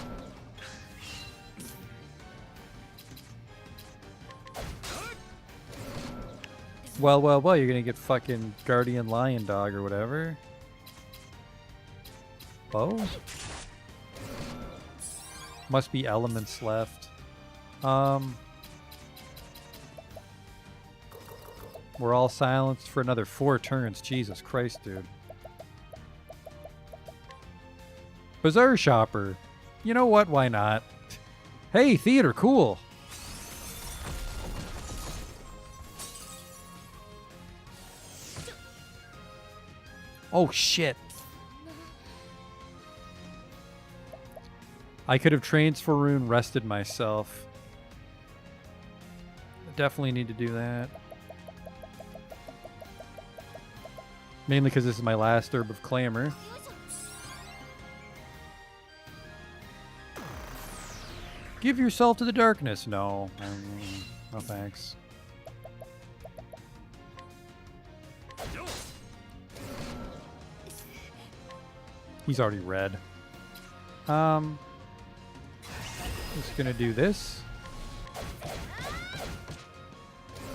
Well, you're gonna get fucking Guardian Lion Dog or whatever. Bow? Must be elements left. We're all silenced for another 4 turns. Jesus Christ, dude. Bazaar Shopper. You know what? Why not? Hey, theater, cool. Oh, shit. I could have transfer rune rested myself. Definitely need to do that. Mainly because this is my last Herb of Clamor. Give yourself to the darkness. No. No thanks. He's already red. Just gonna do this.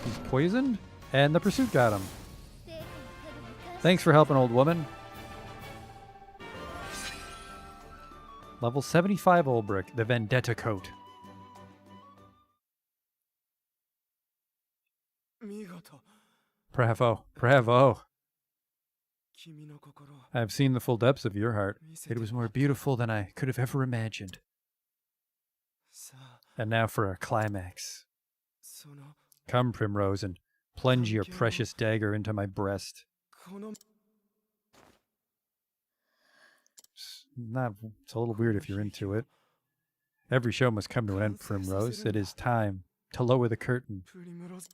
He's poisoned, and the pursuit got him. Thanks for helping, old woman. Level 75 Olbrick, the Vendetta Coat. 見事 Bravo, bravo. 君の心 I've seen the full depths of your heart. It was more beautiful than I could have ever imagined. さあ And now for our climax. その Come, Primrose, and plunge your precious dagger into my breast. この It's a little weird if you're into it. Every show must come to an end, Primrose. It is time to lower the curtain. プリムロス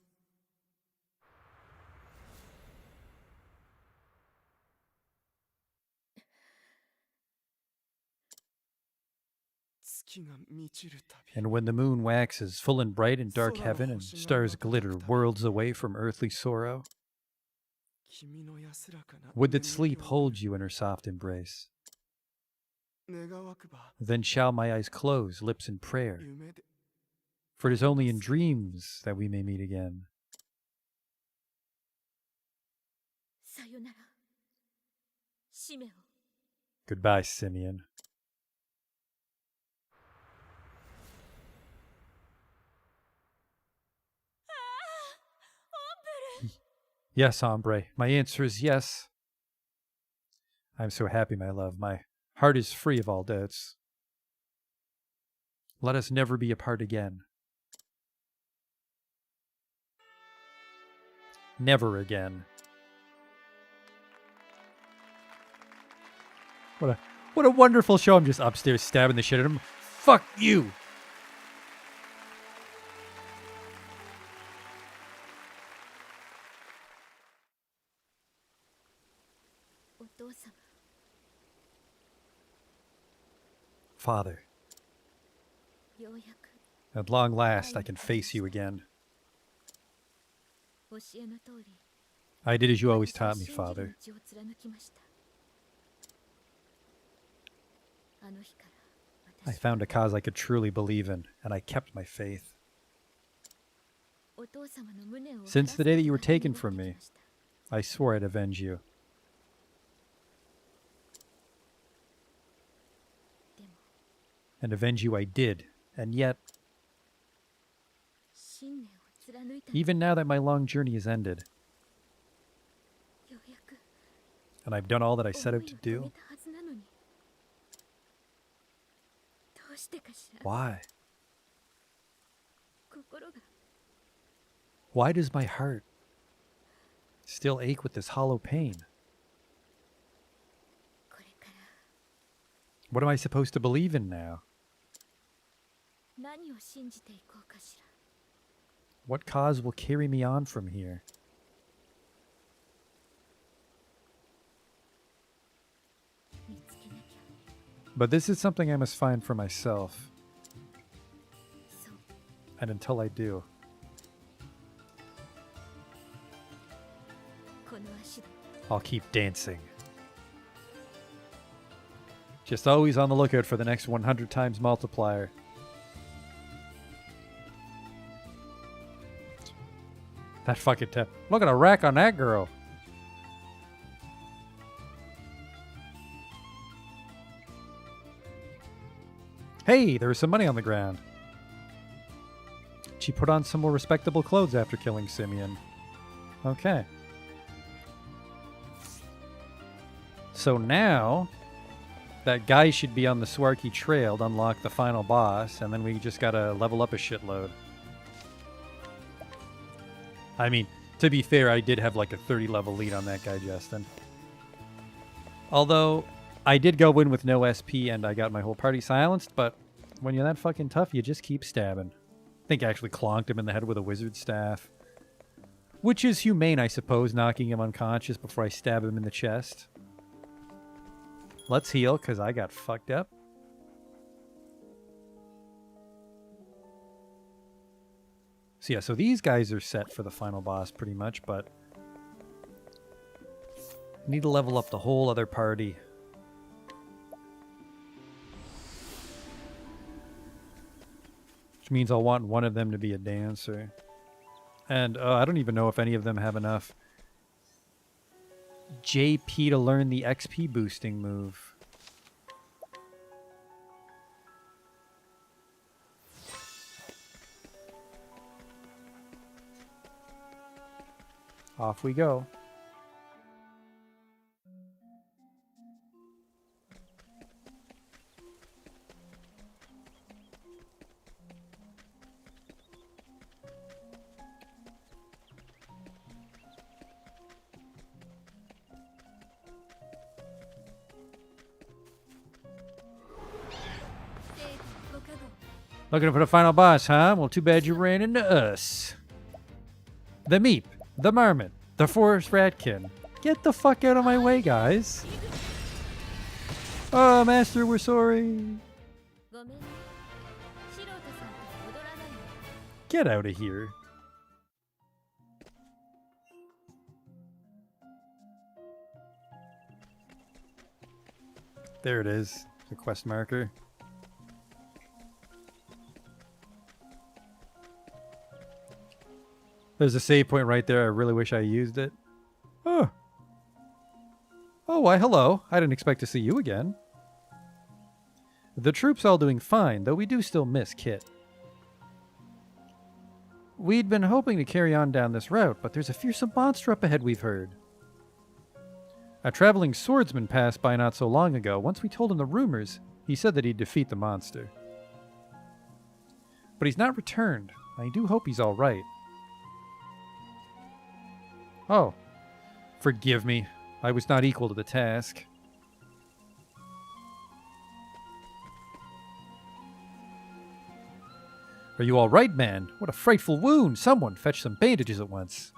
月が満ちるたび And when the moon waxes full and bright in dark heaven and stars glitter worlds away from earthly sorrow, 君の安らかな would that sleep hold you in her soft embrace. 願わくば Then shall my eyes close, lips in prayer, 夢で for it is only in dreams that we may meet again. さよなら使命を Goodbye, Simeon. Yes, hombre. My answer is yes. I'm so happy, my love. My heart is free of all doubts. Let us never be apart again. Never again. What a wonderful show. I'm just upstairs stabbing the shit out of him. Fuck you! お父様 Father, ようやく at long last I can face you again. 教えの通り I did as you always taught me, 私を信じ Father. る道を貫きましたあの日から I 私 found a cause I could truly believe in, and I kept my faith. お父様の無念を Since the day that you were 晴らす taken こと from が me, できました I swore I'd avenge you. でも And avenge you I did. And yet, 信念を貫いた even now that my long journey is ended, ようやく and I've done all that I 思 set い out を to 止め do, たはずなのにどうしてかしら why? 心が Why does my heart still ache with this hollow pain? これから What am I supposed to believe in now? 何を信じていこうかしら What cause will carry me on from here? 見つけなきゃ But this is something I must find for myself. そう And until I do, この足で I'll keep dancing. Just always on the lookout for the next 100 times multiplier. That fucking tap. Look at a rack on that girl. Hey, there was some money on the ground. She put on some more respectable clothes after killing Simeon. Okay. So now, that guy should be on the Swarky Trail to unlock the final boss, and then we just gotta level up a shitload. I mean, to be fair, I did have like a 30 level lead on that guy, Justin. Although, I did go in with no SP and I got my whole party silenced, but when you're that fucking tough, you just keep stabbing. I think I actually clonked him in the head with a wizard staff. Which is humane, I suppose, knocking him unconscious before I stab him in the chest. Let's heal, because I got fucked up. So yeah, so these guys are set for the final boss pretty much, but I need to level up the whole other party. Which means I'll want one of them to be a dancer. And I don't even know if any of them have enough JP to learn the XP boosting move. Off we go. Looking for the final boss, huh? Well, too bad you ran into us. The Meep, the Marmot, the Forest Ratkin. Get the fuck out of my way, guys. Oh, Master, we're sorry. Get out of here. There it is, the quest marker. There's a save point right there. I really wish I used it. Oh. Oh, why hello. I didn't expect to see you again. The troop's all doing fine, though we do still miss Kit. We'd been hoping to carry on down this route, but there's a fearsome monster up ahead we've heard. A traveling swordsman passed by not so long ago. Once we told him the rumors, he said that he'd defeat the monster. But he's not returned. I do hope he's all right. Oh, forgive me. I was not equal to the task. Are you all right, man? What a frightful wound. Someone fetch some bandages at once.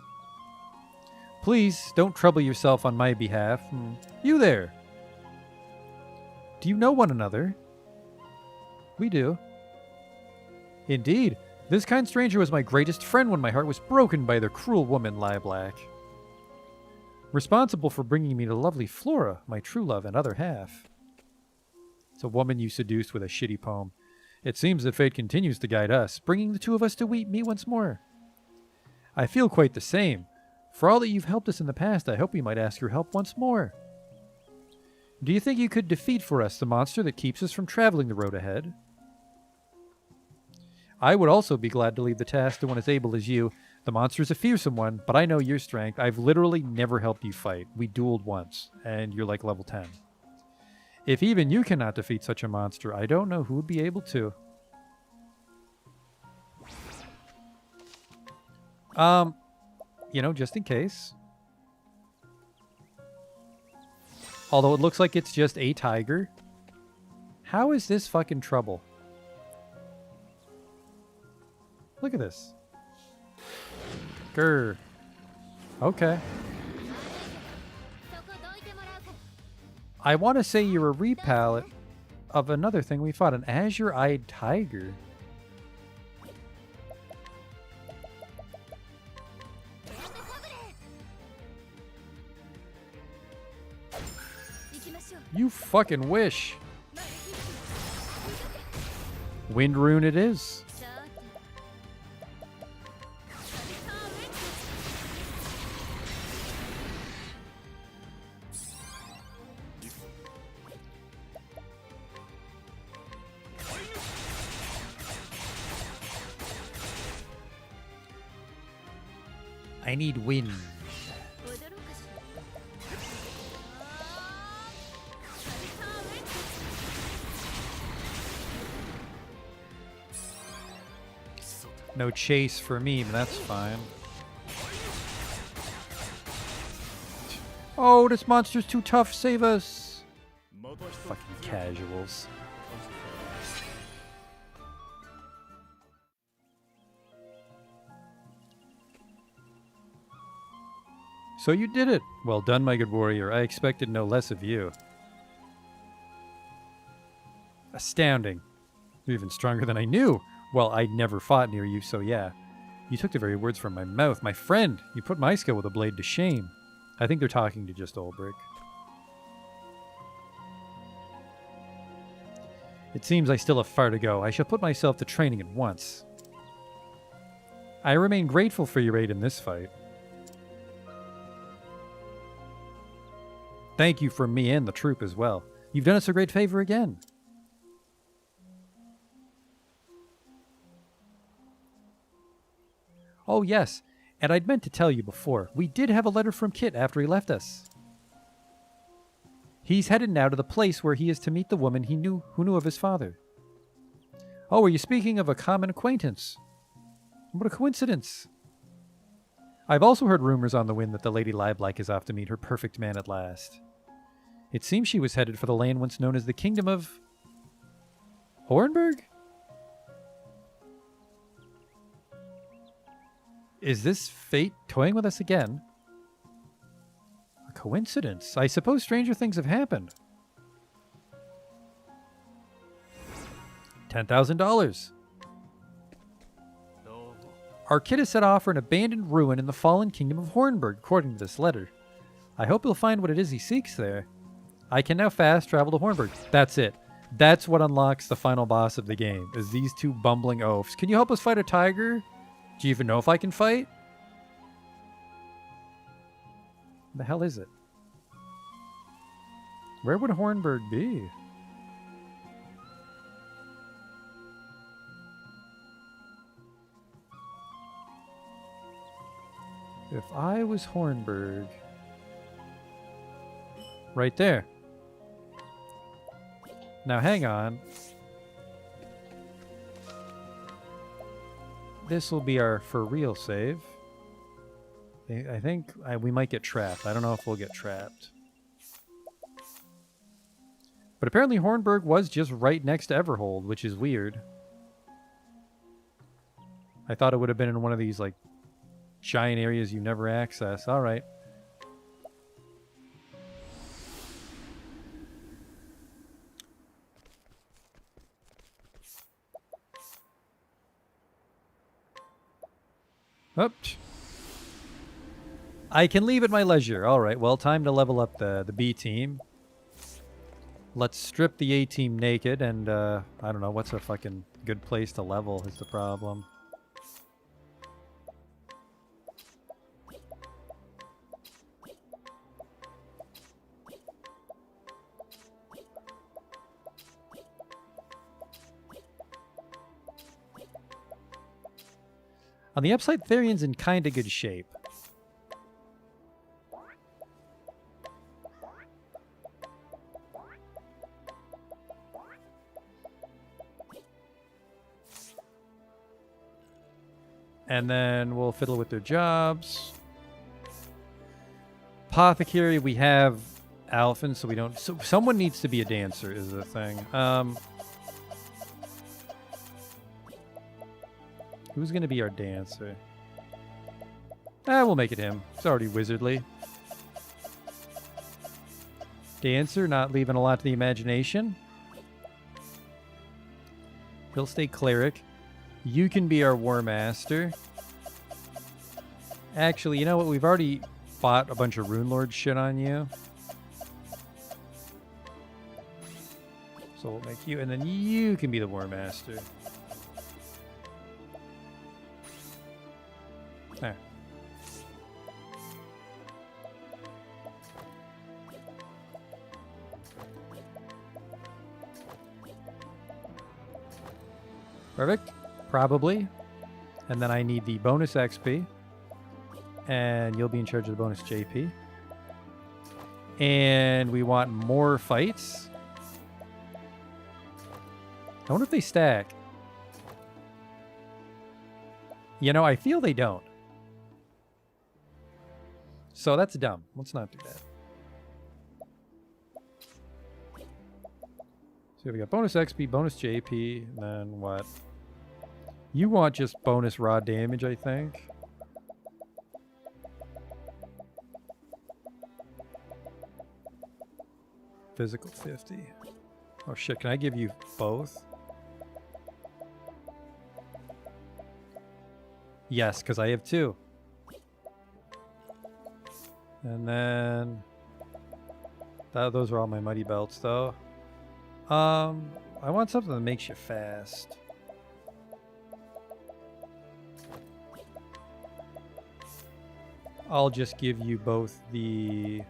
Please, don't trouble yourself on my behalf. You there. Do you know one another? We do. Indeed. This kind stranger was my greatest friend when my heart was broken by the cruel woman, Lilac. Responsible for bringing me to lovely Flora, my true love and other half. It's a woman you seduced with a shitty poem. It seems that fate continues to guide us, bringing the two of us to meet once more. I feel quite the same. For all that you've helped us in the past, I hope we might ask your help once more. Do you think you could defeat for us the monster that keeps us from traveling the road ahead? I would also be glad to leave the task to one as able as you. The monster's a fearsome one, but I know your strength. I've literally never helped you fight. We dueled once, and you're like level 10. If even you cannot defeat such a monster, I don't know who would be able to. You know, just in case. Although it looks like it's just a tiger. How is this fucking trouble? Look at this. Grr. Okay. I want to say you're a repallet of another thing we fought, an azure-eyed tiger. You fucking wish. Wind rune it is. I need wind. No chase for me, but that's fine. Oh, this monster's too tough. Save us. Fucking casuals. So you did it. Well done, my good warrior. I expected no less of you. Astounding. You're even stronger than I knew. Well, I never fought near you, so yeah. You took the very words from my mouth. My friend, you put my skill with a blade to shame. I think they're talking to just Ulbrich. It seems I still have far to go. I shall put myself to training at once. I remain grateful for your aid in this fight. Thank you from me and the troop as well. You've done us a great favor again. Oh, yes. And I'd meant to tell you before. We did have a letter from Kit after he left us. He's headed now to the place where he is to meet the woman who knew of his father. Oh, are you speaking of a common acquaintance? What a coincidence. I've also heard rumors on the wind that the Lady Lieblack is off to meet her perfect man at last. It seems she was headed for the land once known as the Kingdom of... Hornburg? Is this fate toying with us again? A coincidence? I suppose stranger things have happened. $10,000. Our kid is set off for an abandoned ruin in the fallen kingdom of Hornburg, according to this letter. I hope he'll find what it is he seeks there. I can now fast travel to Hornburg. That's it. That's what unlocks the final boss of the game, is these two bumbling oafs. Can you help us fight a tiger? Do you even know if I can fight? The hell is it? Where would Hornburg be? If I was Hornburg... Right there. Now hang on. This will be our for real save. I think we might get trapped. I don't know if we'll get trapped. But apparently Hornburg was just right next to Everhold, which is weird. I thought it would have been in one of these, like, giant areas you never access. Alright. Oops. I can leave at my leisure. Alright, well, time to level up the B team. Let's strip the A team naked and, I don't know, what's a fucking good place to level is the problem. On the upside, Therion's in kinda good shape. And then we'll fiddle with their jobs. Apothecary, we have Alphen, so we don't... So someone needs to be a dancer, is the thing. Who's going to be our dancer? We'll make it him. It's already wizardly. Dancer, not leaving a lot to the imagination. He'll stay cleric. You can be our war master. Actually, you know what? We've already bought a bunch of Rune Lord shit on you. So we'll make you, and then you can be the war master. There. Perfect. Probably. And then I need the bonus XP. And you'll be in charge of the bonus JP. And we want more fights. I wonder if they stack. You know, I feel they don't. So that's dumb. Let's not do that. So we got bonus XP, bonus JP, and then what? You want just bonus raw damage, I think. Physical 50. Oh shit, can I give you both? Yes, because I have 2. And then those are all my muddy belts, though. I want something that makes you fast. I'll just give you both the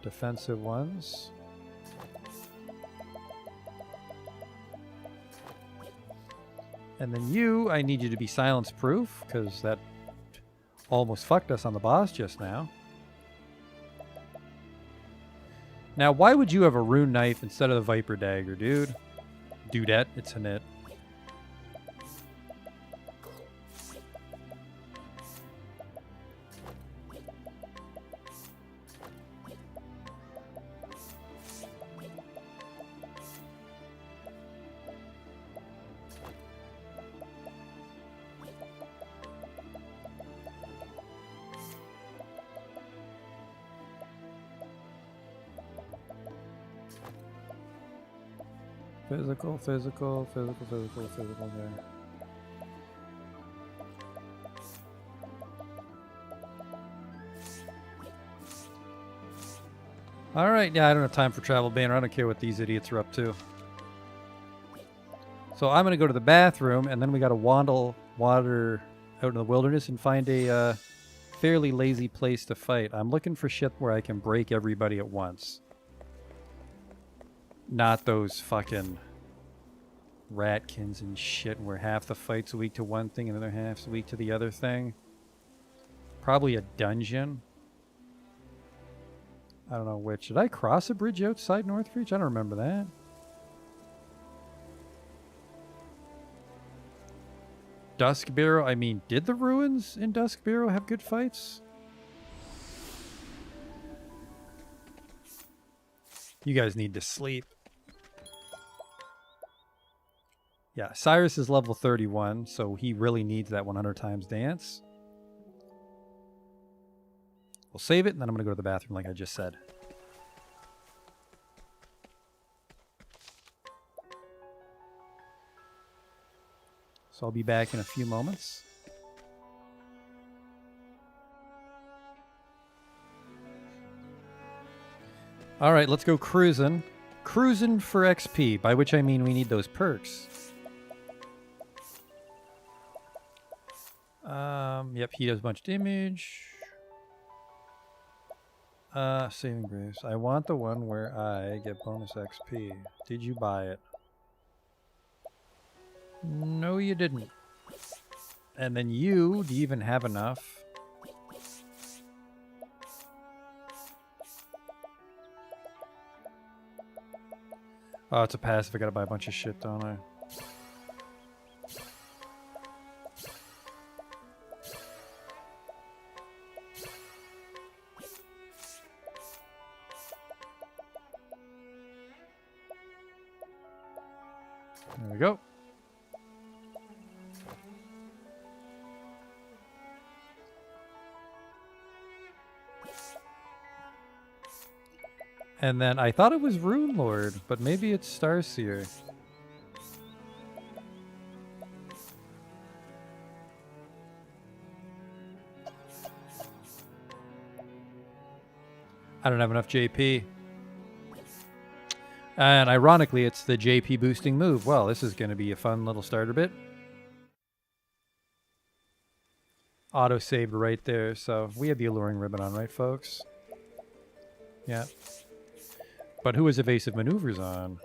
defensive ones. And then you, I need you to be silence proof, because that almost fucked us on the boss just now. Now, why would you have a rune knife instead of the Viper Dagger, dude? Dudette, it's a nit. Physical, physical, physical, physical, physical there. Alright, yeah, I don't have time for travel banner. I don't care what these idiots are up to. So I'm going to go to the bathroom, and then we got to wander out in the wilderness and find a fairly lazy place to fight. I'm looking for shit where I can break everybody at once. Not those fucking ratkins and shit where half the fight's weak to one thing and the other half's weak to the other thing. Probably a dungeon. I don't know which. Did I cross a bridge outside Northreach? I don't remember that. Dusk Barrow. I mean, did the ruins in Dusk Barrow have good fights? You guys need to sleep. Yeah, Cyrus is level 31, so he really needs that 100 times dance. We'll save it, and then I'm going to go to the bathroom like I just said. So I'll be back in a few moments. All right, let's go cruising. Cruising for XP, by which I mean we need those perks. Yep, he does a bunch of damage. Saving grace. I want the one where I get bonus XP. Did you buy it? No, you didn't. And then you, do you even have enough? Oh, it's a passive. I gotta buy a bunch of shit, don't I? There we go. And then I thought it was Rune Lord, but maybe it's Starseer. I don't have enough JP. And ironically, it's the JP boosting move. Well, this is going to be a fun little starter bit. Auto-saved right there. So we have the Alluring Ribbon on, right, folks? Yeah. But who is Evasive Maneuvers on?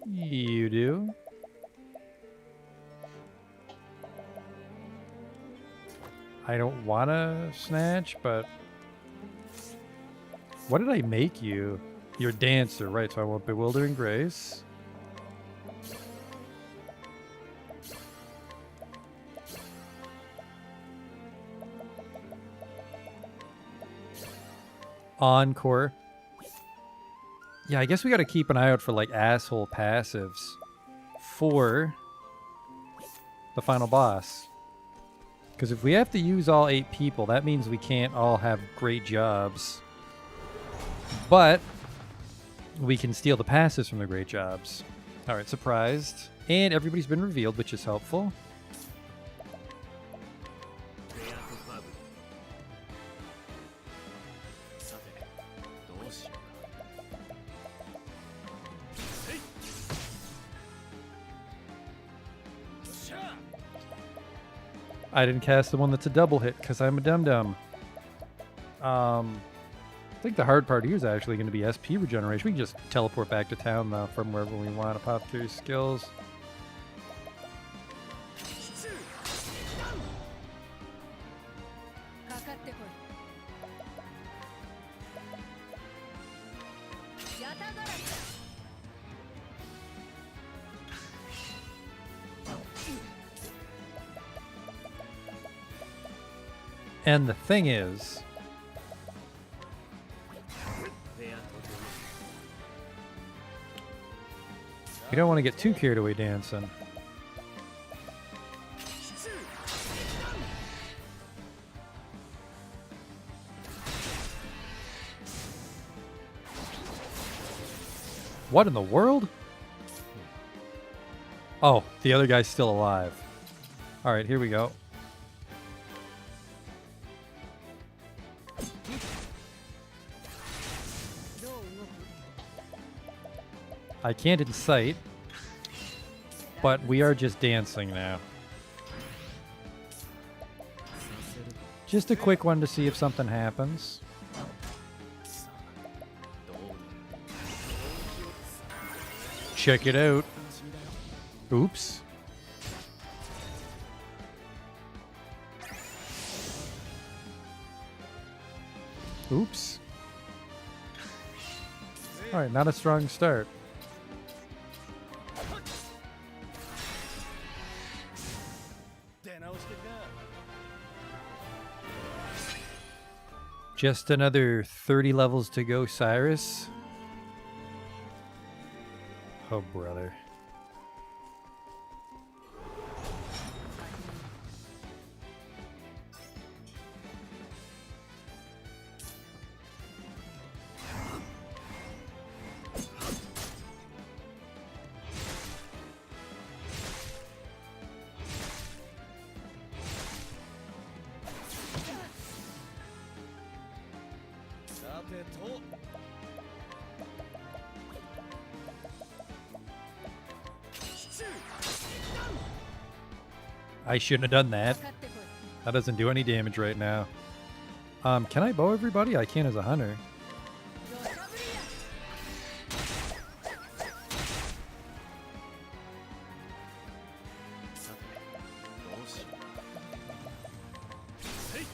You do. I don't want to snatch, but... What did I make you? You're a dancer, right? So I want Bewildering Grace. Encore. Yeah, I guess we got to keep an eye out for like asshole passives for the final boss. Because if we have to use all 8 people, that means we can't all have great jobs. But we can steal the passives from the great jobs. All right, surprised. And everybody's been revealed, which is helpful. ベアとファブさてどうしようかせいよっしゃ I didn't cast the one that's a double hit because I'm a dum-dum. I think the hard part here is actually going to be SP regeneration. We can just teleport back to town, though, from wherever we want. Apothecary skills. かかってこいヤタガラス And the thing is, ベアと we don't want to get too carried away dancing. What in the world? Oh, the other guy's still alive. All right, here we go. I can't incite, but we are just dancing now. Just a quick one to see if something happens. どうなる Check it out. Oops. Oops. All right, not a strong start. Just another 30 levels to go, Cyrus. Oh, brother. I shouldn't have done that. かかってこい That doesn't do any damage right now. Can I bow everybody? I can as a hunter. 土砂降りや さてどうしようかせい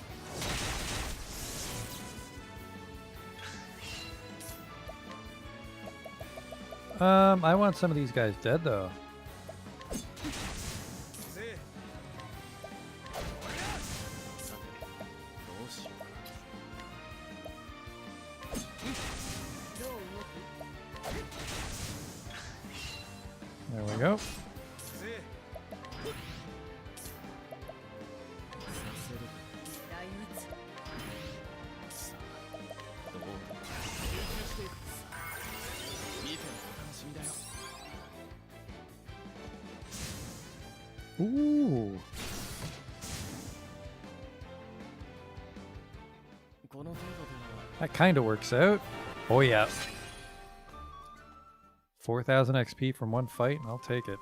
I want some of these guys dead, though. さてどうしようか There we go. させる雷打つさあどうなる集中して見てのお楽しみだよ Ooh. この程度では That kind of works out. Oh, yeah. 4,000 XP from one fight. I'll take it.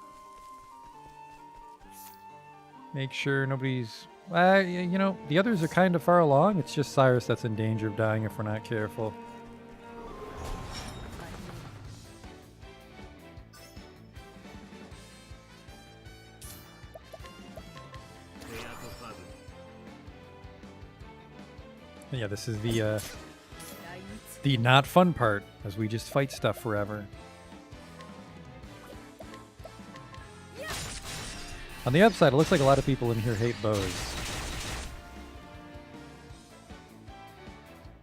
Make sure nobody's... you know, the others are kind of far along. It's just Cyrus that's in danger of dying if we're not careful. ベアとファブ Yeah, this is the 雷打つ the not fun part, as we just fight stuff forever. On the upside, it looks like a lot of people in here hate bows.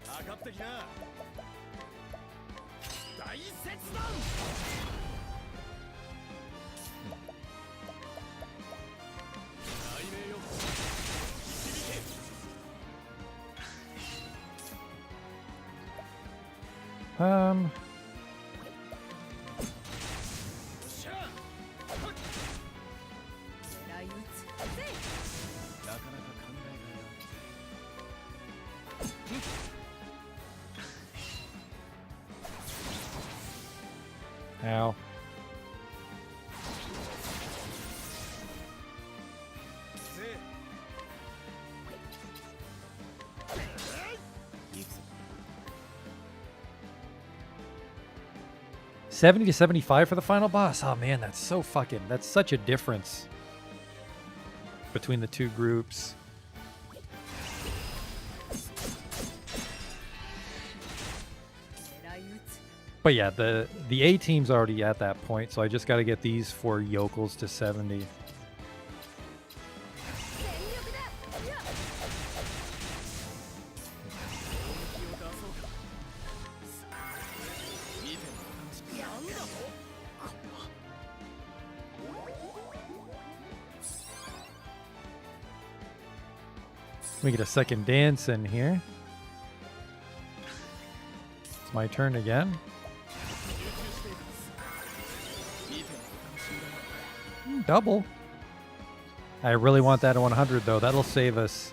上がってきな大切断雷鳴よ響け よっしゃ Ow. $70 to $75 for the final boss. Oh man, that's such a difference between the two groups. But yeah, the A team's already at that point, so I just got to get these 4 yokels to 70. Let me get a second dance in here. It's my turn again. Double. I really want that at 100 though. That'll save us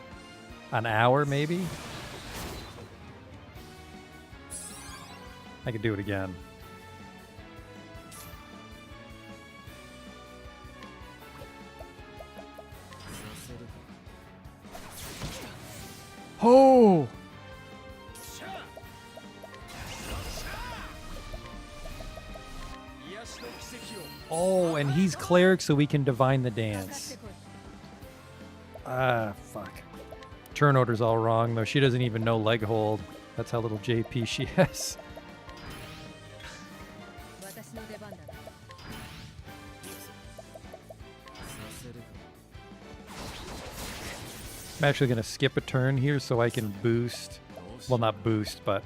an hour maybe. I could do it again. Oh! Oh, and he's cleric, so we can divine the dance. Ah, fuck. Turn order's all wrong, though. She doesn't even know leg hold. That's how little JP she has. I'm actually going to skip a turn here so I can boost. Well, not boost, but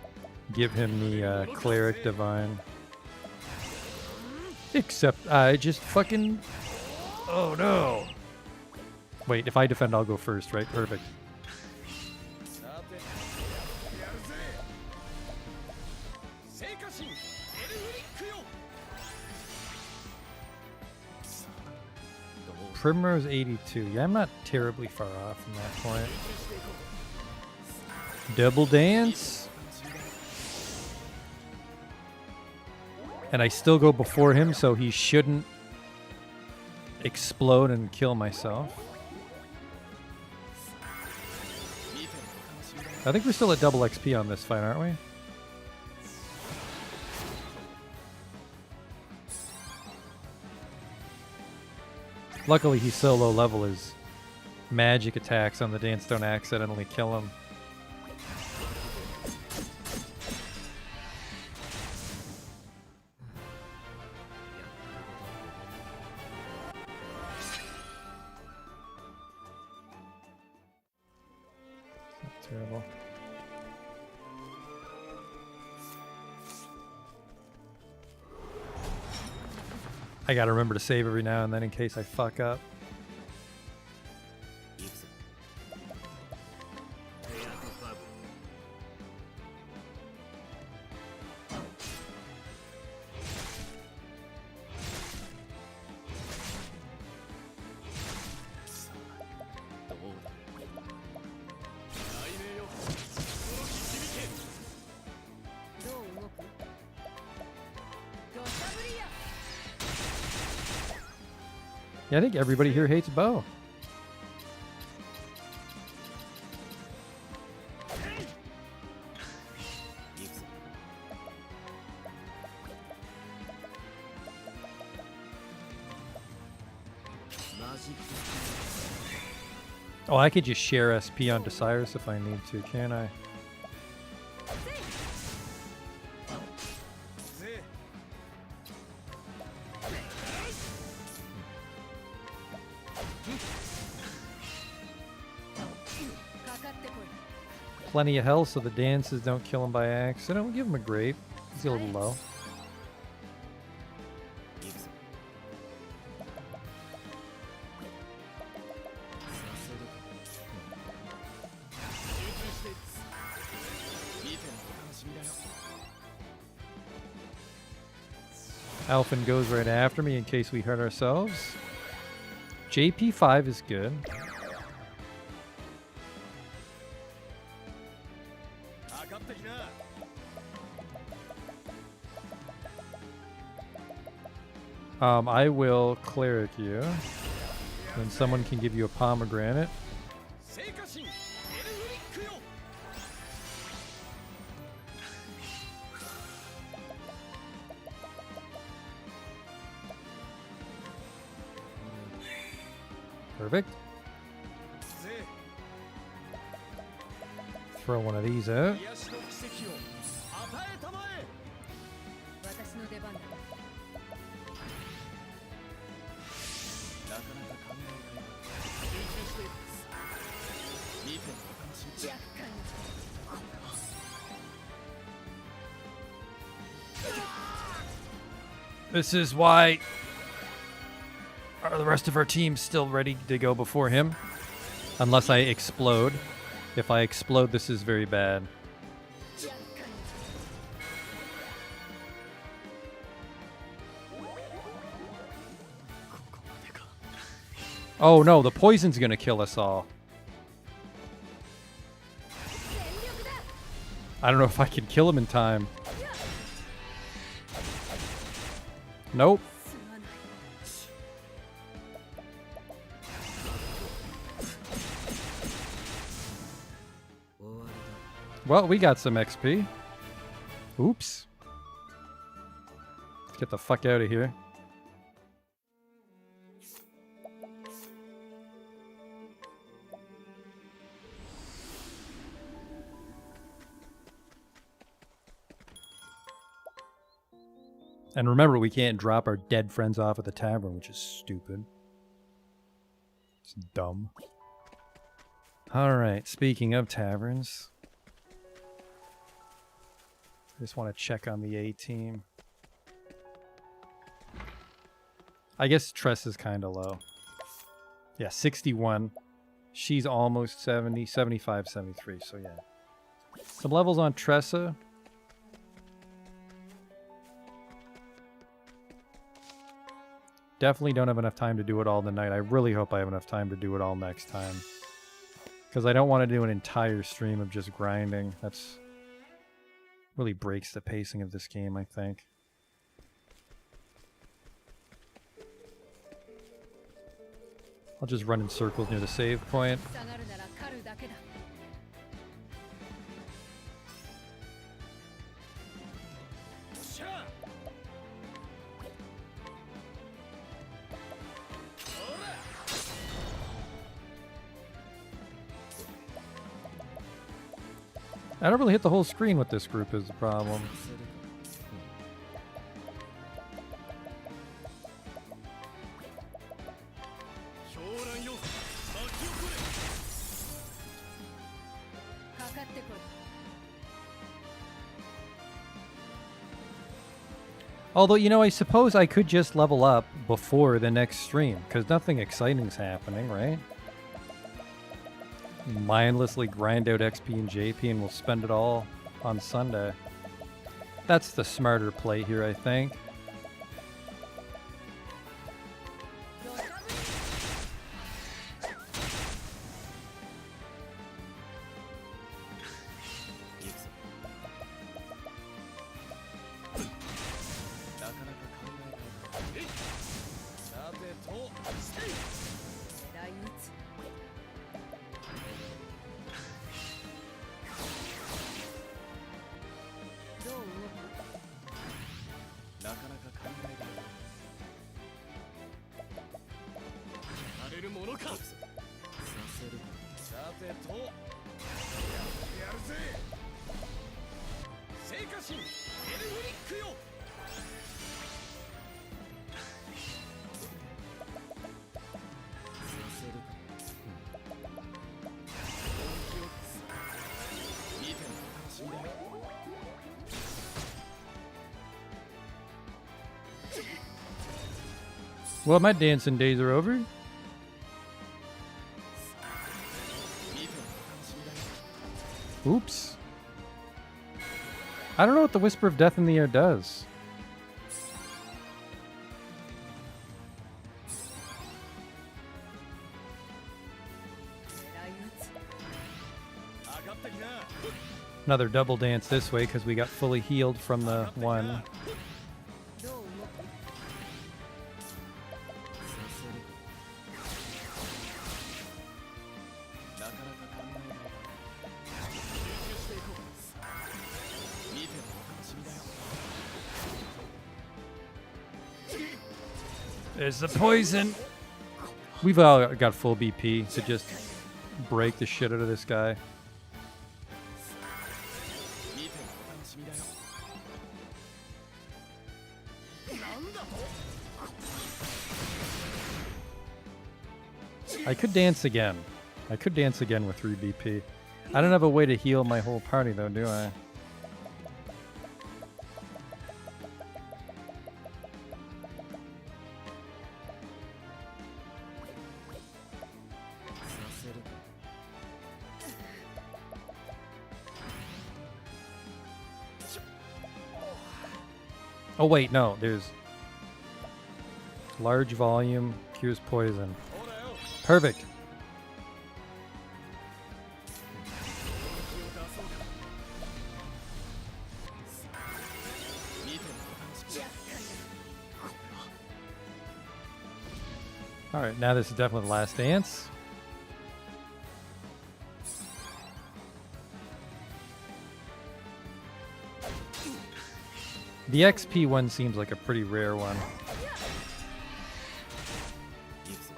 give him the cleric divine. Except I just fucking... Oh no. Wait, if I defend, I'll go first, right? Perfect. Primrose 82. Yeah, I'm not terribly far off from that point. Double dance. And I still go before him, so he shouldn't explode and kill myself. I think we're still at double XP on this fight, aren't we? Luckily, he's so low level, his magic attacks on the dance don't accidentally kill him. Terrible. I gotta remember to save every now and then in case I fuck up. Yeah, I think everybody here hates Bo. Oh, I could just share SP on Desirous if I need to, can't I? Plenty of health so the dances don't kill him by accident. We'll give him a grape. He's a little low. Alphen goes right after me in case we hurt ourselves. JP5 is good. I will cleric you. Then someone can give you a pomegranate. 聖火神エルフリックよ Perfect. ぜ Throw one of these out. 癒しの奇跡を与えたまえ 私の出番だ。なかなか考えられない集中して見てお楽しみ若干 This is why are the rest of our team still ready to go before him? Unless I explode. If I explode, this is very bad. 若干 Oh no, the poison's gonna kill us all. 全力だ。 I don't know if I can kill him in time. Nope. すまない。 Well, we got some XP. Oops. Let's get the fuck out of here. And remember, we can't drop our dead friends off at the tavern, which is stupid. It's dumb. Alright, speaking of taverns, I just want to check on the A team. I guess Tress is kind of low. Yeah, 61. She's almost 70, 75, 73, so yeah. Some levels on Tressa. Definitely don't have enough time to do it all tonight. I really hope I have enough time to do it all next time. Because I don't want to do an entire stream of just grinding. That's really breaks the pacing of this game, I think. I'll just run in circles near the save point. 下がるなら狩るだけだ。 しゃあ I don't really hit the whole screen with this group is the problem. 狂乱よ巻き起これ かかってこい。 Although, you know, I suppose I could just level up before the next stream, because nothing exciting's happening, right? Mindlessly grind out XP and JP and we'll spend it all on Sunday. That's the smarter play here, I think. Well, my dancing days are over. Oops. I don't know what the Whisper of Death in the Air does. Another double dance this way because we got fully healed from the one. There's the poison. We've all got full BP to just break the shit out of this guy. 見てのお楽しみだよ。 I could dance again. I could dance again with 3 BP. I don't have a way to heal my whole party though, do I? させる。 Oh wait, no, there's large volume, cures poison. ほらよ。 Perfect. 気を出そうか。見てのお楽しみ。 All right, now this is definitely the last dance. The XP one seems like a pretty rare one. いくぞ。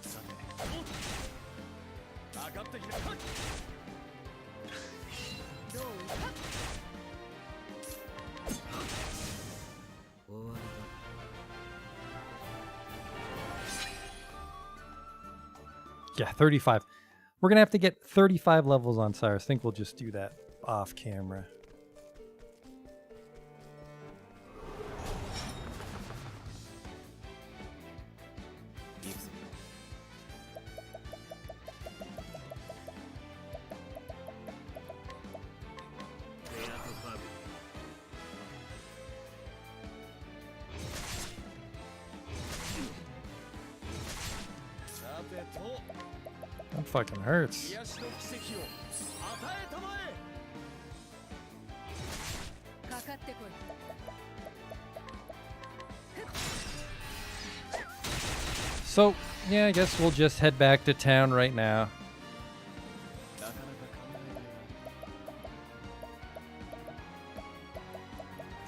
さて。上がってきな。 どうい 終わり Yeah, 35. We're going to have to get 35 levels on Cyrus. I think we'll just do that off camera. That fucking hurts. 癒しの奇跡を与えたまえ。 かかってこい So, yeah, I guess we'll just head back to town right now. なかなか考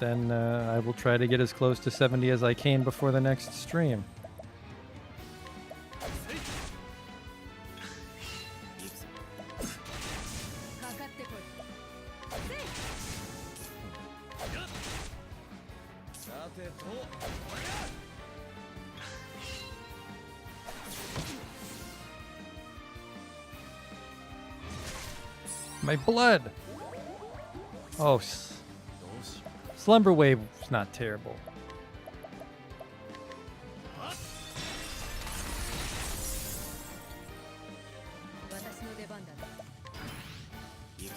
えない。 Then I will try to get as close to 70 as I can before the next stream. いくぞ。 かかってこい さてと。 My blood! Oh, どうしよ Slumber Wave's not terrible. 私の出番だ う。いくぞ。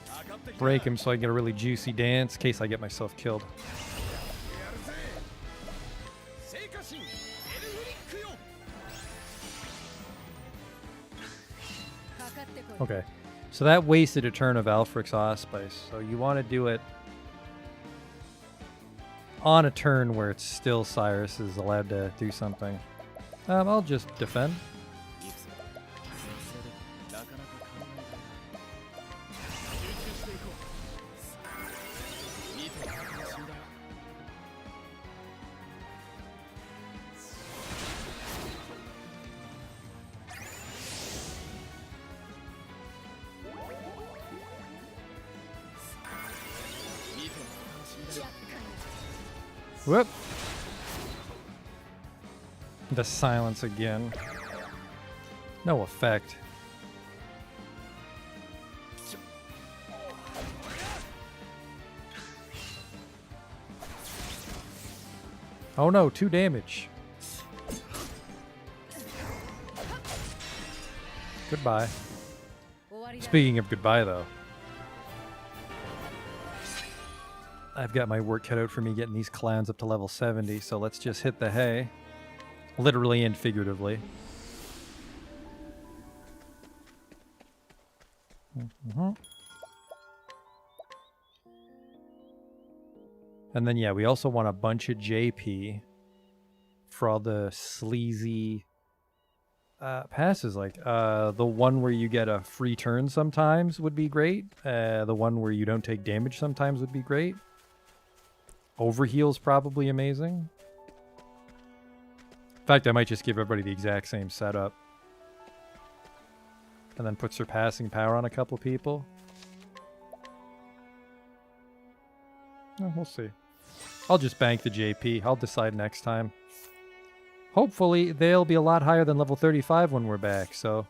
上がってきな。 Break him so I get a really juicy dance in case I get myself killed. やるぜ。聖火神エルフリックよ。 かかってこい Okay, so that wasted a turn of Alfric's Allspice. So you want to do it on a turn where it's still Cyrus is allowed to do something. I'll just defend. いくぞ。させる。なかなか考えない。集中していこう。見てのお楽しみだよ。 見てのお楽しみだよ。 Whoop! The silence again. No effect. Oh no, 2 damage. Goodbye. 終わりだ Speaking of goodbye, though, I've got my work cut out for me getting these clowns up to level 70, so let's just hit the hay. Literally and figuratively. And then, yeah, we also want a bunch of JP for all the sleazy Passes like the one where you get a free turn sometimes would be great. The one where you don't take damage sometimes would be great. Overheal's probably amazing. In fact, I might just give everybody the exact same setup. And then put surpassing power on a couple people. Oh, we'll see. I'll just bank the JP. I'll decide next time. Hopefully, they'll be a lot higher than level 35 when we're back, so...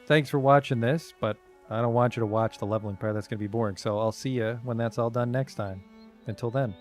Thanks for watching this, but I don't want you to watch the leveling part. That's going to be boring, so I'll see you when that's all done next time. Until then.